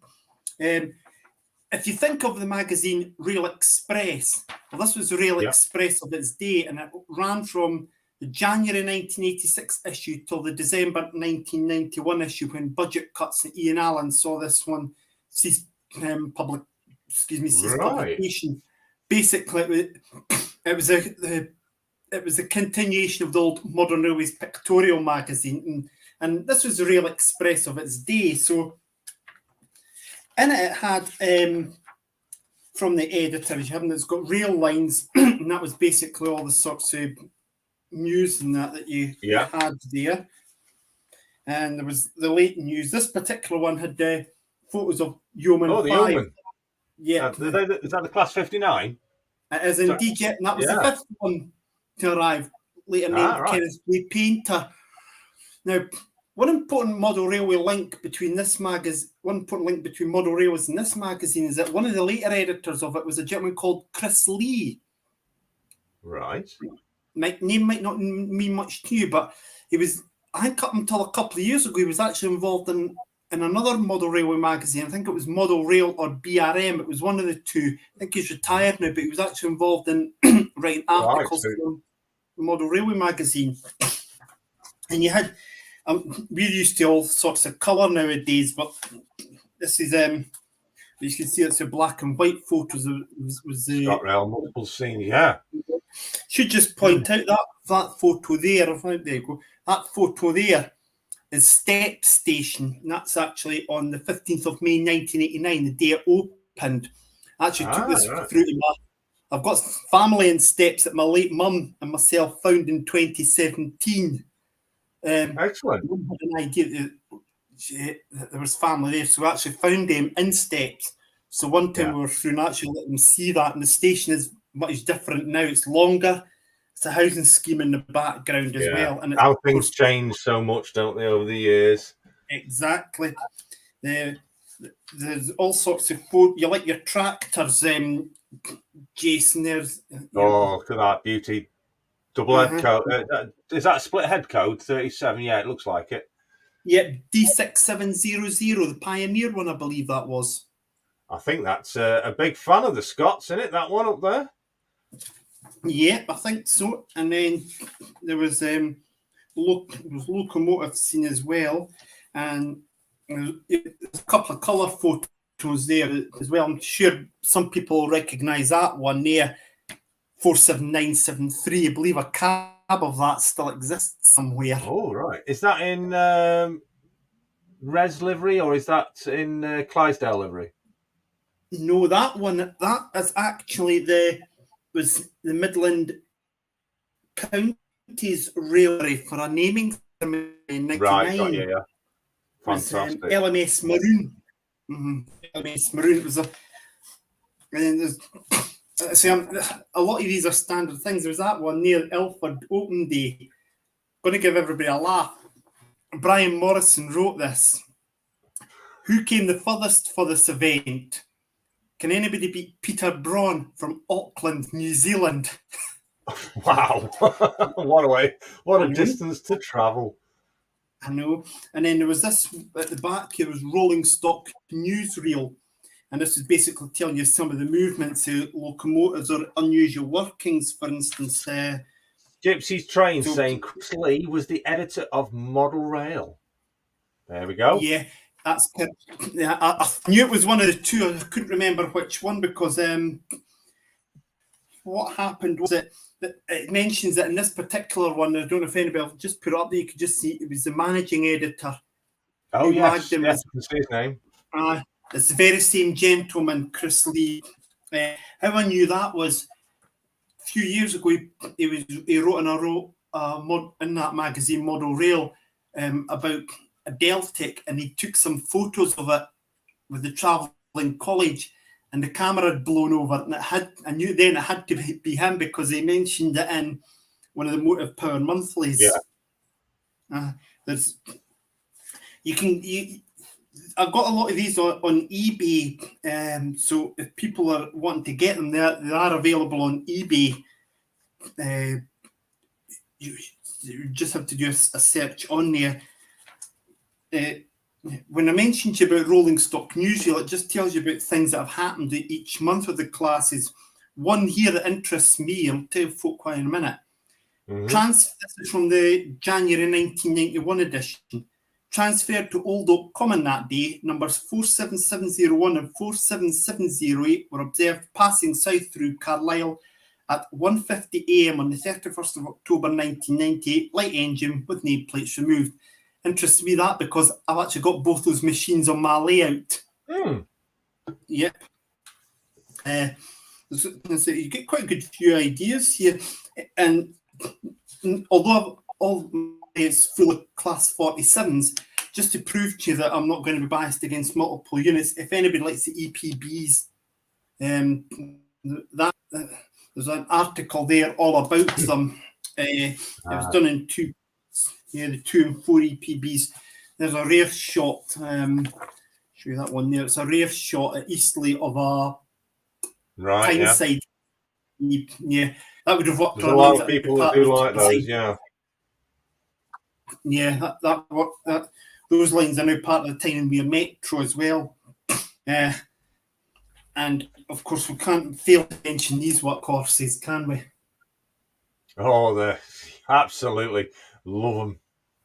If you think of the magazine Rail Express, well, this was Rail Express of its day, and it ran from the January 1986 issue till the December 1991 issue, when budget cuts and Ian Allen saw this one cease publication. Basically, it was a continuation of the old Modern Railways pictorial magazine, and this was the Rail Express of its day. So in it had, from the editors, it's got rail lines, and that was basically all the sorts of news and that you had there. And there was the late news. This particular one had photos of Yeoman 5. The Yeoman. Yeah. Is that the Class 59? It is indeed, yeah. And that was the fifth one to arrive. Later named Kenneth Lee Painter. Now, one important model railway link between this magazine, Model Railways and this magazine is that one of the later editors of it was a gentleman called Chris Lee. Right. My name might not mean much to you, but he was, I think up until a couple of years ago, he was actually involved in another model railway magazine. I think it was Model Rail or BRM. It was one of the two. I think he's retired now, but he was actually involved in writing articles for the Model Railway magazine. And you had, we're used to all sorts of colour nowadays, but this is, you can see it's a black and white photos. Was the ScotRail multiple scenes, yeah. Should just point out that photo there. There you go. That photo there is Step Station. And that's actually on the 15th of May 1989, the day it opened. I actually took this through to I've got family in Steps that my late mum and myself found in 2017. Excellent. I had an idea that there was family there, so we actually found them in Steps. So one time we were through and actually let them see that, and the station is much different now. It's longer. It's a housing scheme in the background as well. And how things change so much, don't they, over the years? Exactly. There's all sorts of photos. You like your tractors, Jason. There's look at that beauty. Double head code. Is that a split head code? 37. Yeah, it looks like it. Yeah, D6700, the Pioneer one, I believe that was. I think that's a big fan of the Scots, isn't it? That one up there. Yeah, I think so. And then there was locomotive scene as well, and there's a couple of colour photos there as well. I'm sure some people recognise that one there, 47973. I believe a cab of that still exists somewhere. Oh, right. Is that in Res livery, or is that in Clydesdale livery? No, that one, that is actually was the Midland Counties Railway for a naming ceremony in 1999. Right, got you, yeah. Fantastic. LMS Maroon. LMS Maroon. It was and then there's a lot of these are standard things. There's that one near Ilford Open Day. Going to give everybody a laugh. Brian Morrison wrote this. Who came the furthest for this event? Can anybody beat Peter Braun from Auckland, New Zealand? Wow. What a distance to travel. I know. And then there was this at the back here, was Rolling Stock Newsreel. And this is basically telling you some of the movements of locomotives or unusual workings, for instance. Gypsy's Train saying Chris Lee was the editor of Model Rail. There we go. Yeah, that's yeah. I knew it was one of the two. I couldn't remember which one because what happened was that it mentions that in this particular one, I don't know if anybody will just put it up there, you could just see it was the managing editor. Oh, Who yes. magged him Yes, as- I can see his name. it's the very same gentleman, Chris Lee. How I knew that was a few years ago, he wrote in that magazine, Model Rail, about a Deltic, and he took some photos of it with the travelling college, and the camera had blown over, and I knew then it had to be him because he mentioned it in one of the Motive Power Monthlies. Yeah. I've got a lot of these on eBay, so if people are wanting to get them, they are available on eBay. You just have to do a search on there. When I mentioned to you about rolling stock newsreel, it just tells you about things that have happened each month of the classes. One here that interests me, I'll tell folk why in a minute. This is from the January 1991 edition. Transferred to Old Oak Common that day, numbers 47701 and 47708 were observed passing south through Carlisle at 1:50 a.m. on the 31st of October 1998, light engine with nameplates removed. Interests me that because I've actually got both those machines on my layout. Yep. So you get quite a good few ideas here, and although it's full of class 47s, just to prove to you that I'm not going to be biased against multiple units, if anybody likes the EPBs, there's an article there all about them. It was done in the 2 and 4 EPBs. There's a rare shot, show you that one there. It's a rare shot at Eastleigh of a Tyneside. Yeah, that would have worked. There's a lot of people that do like those, yeah. Yeah, that worked. Those lines are now part of the Tyne-and-Wear Metro as well. And of course, we can't fail to mention these workhorses, can we? Oh, absolutely love them.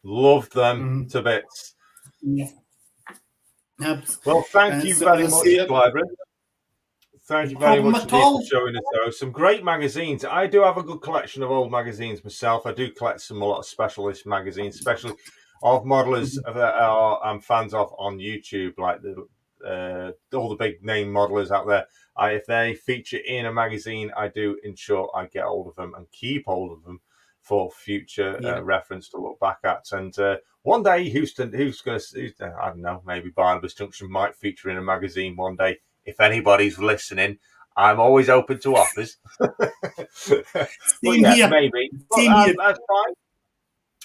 Loved them to bits. Yeah. Well, thank you very much, Clive. Thank you very much for showing us those. Some great magazines. I do have a good collection of old magazines myself. I do collect a lot of specialist magazines, especially of modelers that I'm fans of on YouTube, like all the big name modelers out there. If they feature in a magazine, I do ensure I get hold of them and keep hold of them for future reference to look back at. And one day, who's going to, I don't know, maybe Barnabas Junction might feature in a magazine one day. If anybody's listening, I'm always open to offers. Maybe. That's fine.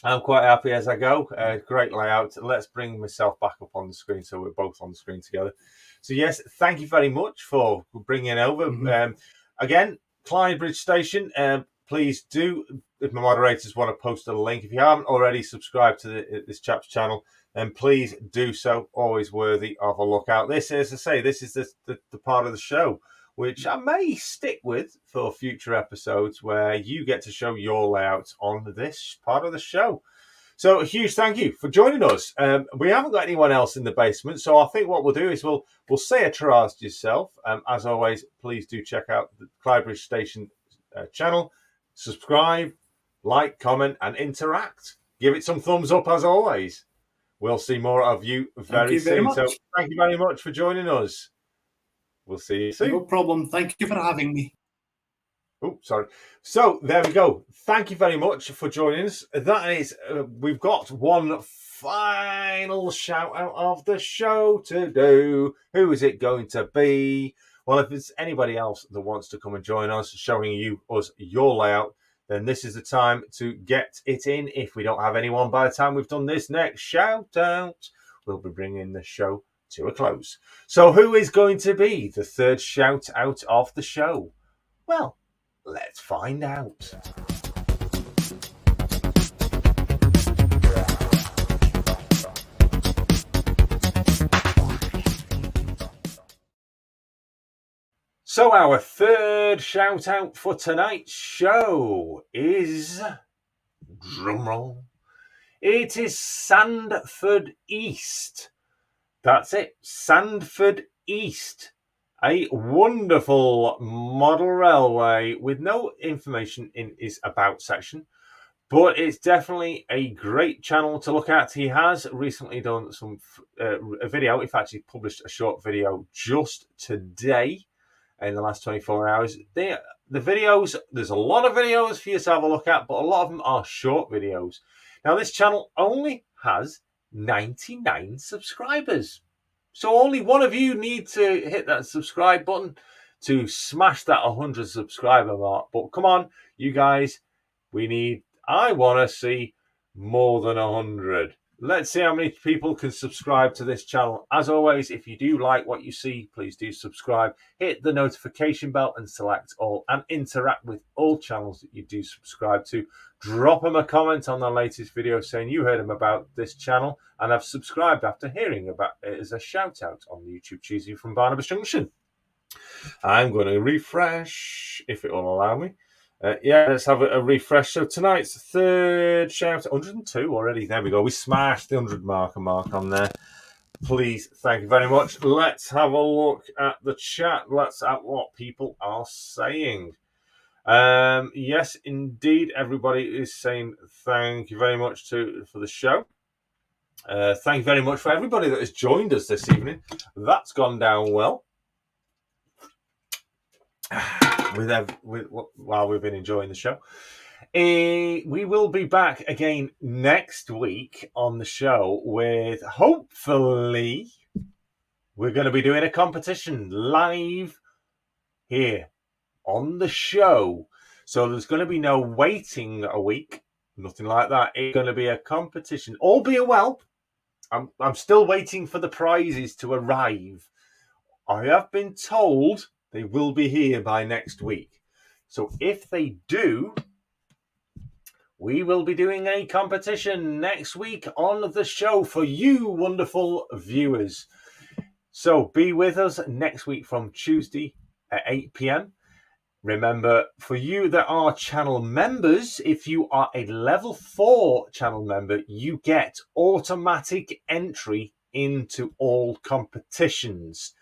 I'm quite happy as I go. Great layout. Let's bring myself back up on the screen so we're both on the screen together. So, yes, thank you very much for bringing it over. Again, Clyde Bridge Station, please do, if my moderators want to post a link, if you haven't already subscribed to this chap's channel, then please do so. Always worthy of a look out. This, as I say, this is the part of the show which I may stick with for future episodes where you get to show your layouts on this part of the show. So a huge thank you for joining us. We haven't got anyone else in the basement, so I think what we'll do is we'll say a triage to yourself. As always, please do check out the Clyde Bridge Station channel. Subscribe, like, comment, and interact. Give it some thumbs up as always. We'll see more of you very soon. So thank you very much for joining us. We'll see you soon. No problem. Thank you for having me. Oh, sorry. So there we go. Thank you very much for joining us. That is, we've got one final shout out of the show to do. Who is it going to be? Well, if there's anybody else that wants to come and join us, showing us your layout, then this is the time to get it in. If we don't have anyone by the time we've done this next shout out, we'll be bringing the show to a close. So who is going to be the third shout out of the show? Well, let's find out. So our third shout out for tonight's show is, drumroll, it is Sandford East. That's it, Sandford East. a wonderful model railway with no information in his about section, but it's definitely a great channel to look at. He has recently done some a video. In fact, he published a short video just today in the last 24 hours. The videos, there's a lot of videos for you to have a look at, but a lot of them are short videos. Now, this channel only has 99 subscribers. So only one of you need to hit that subscribe button to smash that 100 subscriber mark. But come on, you guys, I want to see more than 100. Let's see how many people can subscribe to this channel. As always, if you do like what you see, please do subscribe. Hit the notification bell and select all, and interact with all channels that you do subscribe to. Drop them a comment on the latest video saying you heard them about this channel and have subscribed after hearing about it as a shout out on the YouTube Tuesday from Barnabas Junction. I'm going to refresh if it will allow me. Yeah, let's have a refresh. So tonight's third shout, 102 already. There we go. We smashed the 100 mark on there. Please, thank you very much. Let's have a look at the chat. Let's at what people are saying. Yes, indeed, everybody is saying thank you very much for the show. Thank you very much for everybody that has joined us this evening. That's gone down well. While we've been enjoying the show. We will be back again next week on the show with, hopefully, we're going to be doing a competition live here on the show. So there's going to be no waiting a week, nothing like that. It's going to be a competition. All being well, I'm still waiting for the prizes to arrive. I have been told they will be here by next week. So if they do, we will be doing a competition next week on the show for you wonderful viewers. So be with us next week from Tuesday at 8 p.m. Remember, for you that are channel members, if you are a level 4 channel member, you get automatic entry into all competitions.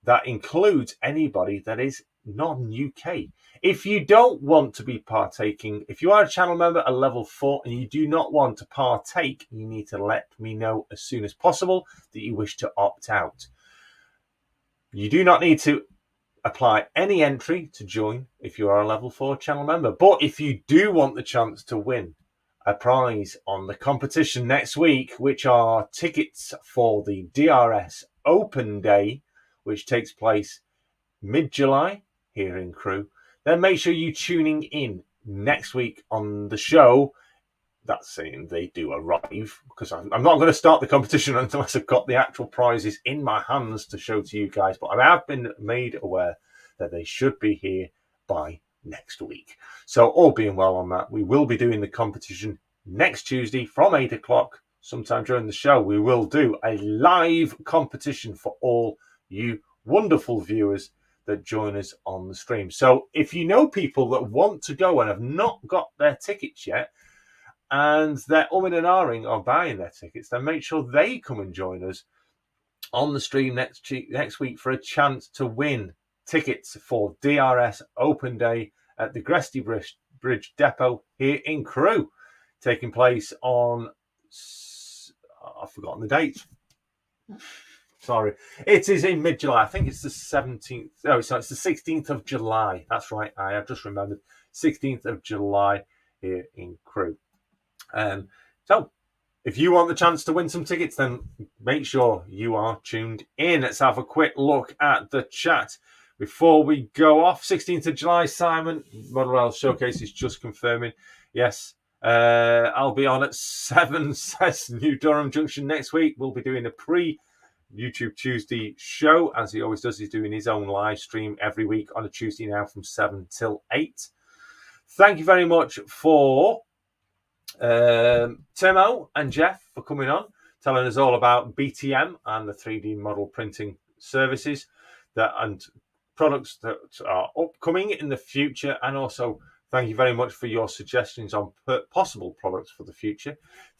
That includes anybody that is non-UK. If you don't want to be partaking, if you are a channel member, a level 4, and you do not want to partake, you need to let me know as soon as possible that you wish to opt out. You do not need to apply any entry to join if you are a level 4 channel member. But if you do want the chance to win a prize on the competition next week, which are tickets for the DRS Open Day, which takes place mid-July here in Crewe, then make sure you're tuning in next week on the show. That's saying they do arrive, because I'm not going to start the competition unless I've got the actual prizes in my hands to show to you guys. But I have been made aware that they should be here by next week. So all being well on that, we will be doing the competition next Tuesday from 8 o'clock. Sometime during the show, we will do a live competition for all you wonderful viewers that join us on the stream. So if you know people that want to go and have not got their tickets yet, and they're umming and ahhing on buying their tickets, then make sure they come and join us on the stream next week for a chance to win tickets for DRS Open Day at the Gresty Bridge Depot here in Crewe, taking place on, I've forgotten the date. Sorry. It is in mid-July. I think it's the 17th. Oh, so it's the 16th of July. That's right. I have just remembered. 16th of July here in Crewe. So if you want the chance to win some tickets, then make sure you are tuned in. Let's have a quick look at the chat before we go off. 16th of July, Simon. Model Rail Showcase is just confirming. Yes. I'll be on at 7, says New Durham Junction next week. We'll be doing a YouTube Tuesday show, as he always does. He's doing his own live stream every week on a Tuesday now from 7 till 8. Thank you very much for Timo and Jeff for coming on, telling us all about BTM and the 3D model printing services and products that are upcoming in the future, and also Thank you very much for your suggestions on possible products for the future.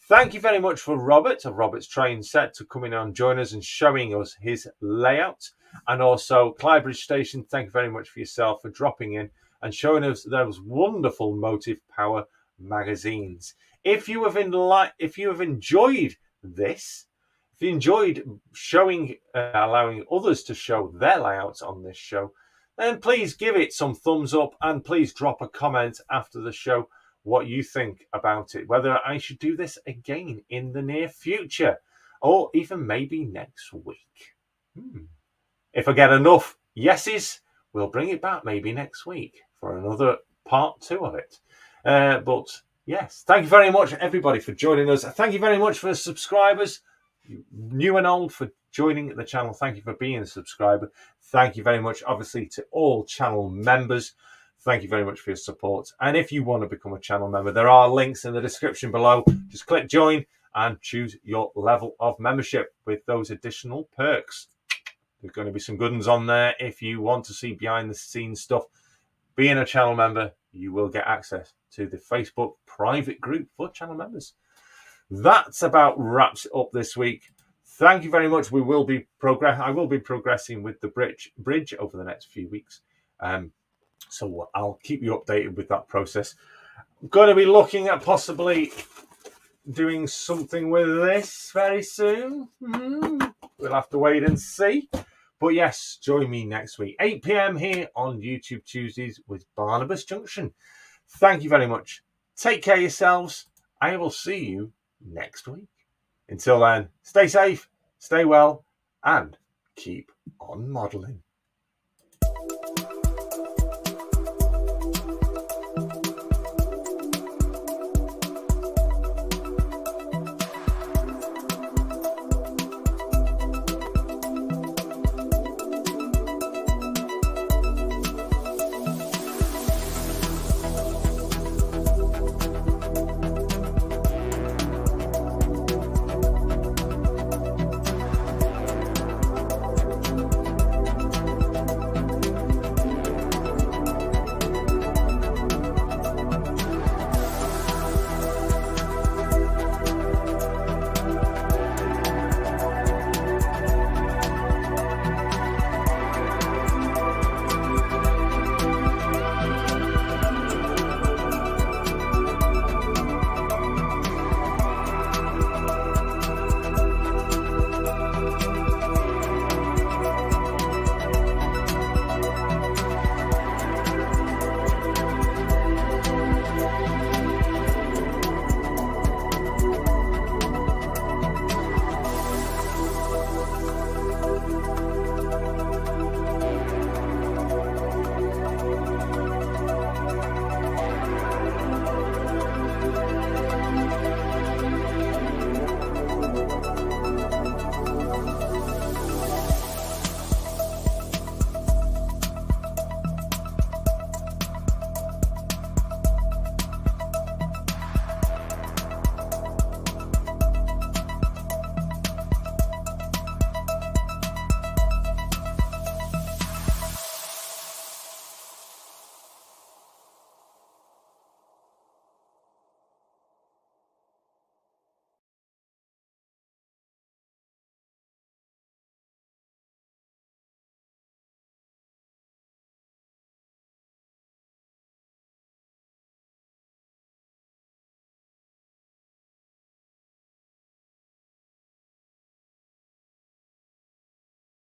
Thank you very much for Robert of Robert's Train Set to come in and join us and showing us his layout. And also Clybridge Station, thank you very much for yourself for dropping in and showing us those wonderful Motive Power magazines. If you have enjoyed this, if you enjoyed showing, allowing others to show their layouts on this show, then please give it some thumbs up and please drop a comment after the show what you think about it, whether I should do this again in the near future or even maybe next week. If I get enough yeses, we'll bring it back maybe next week for another part 2 of it. But yes, thank you very much, everybody, for joining us. Thank you very much for the subscribers, new and old, for joining the channel. Thank you for being a subscriber. Thank you very much, obviously, to all channel members. Thank you very much for your support. And if you want to become a channel member, there are links in the description below. Just click join and choose your level of membership with those additional perks. There's going to be some good ones on there. If you want to see behind the scenes stuff, being a channel member, you will get access to the Facebook private group for channel members. That's about wraps it up this week. Thank you very much. I will be progressing with the bridge over the next few weeks. So I'll keep you updated with that process. I'm going to be looking at possibly doing something with this very soon. We'll have to wait and see. But yes, join me next week, 8 p.m. here on YouTube Tuesdays with Barnabas Junction. Thank you very much. Take care of yourselves. I will see you next week. Until then, stay safe, stay well, and keep on modelling.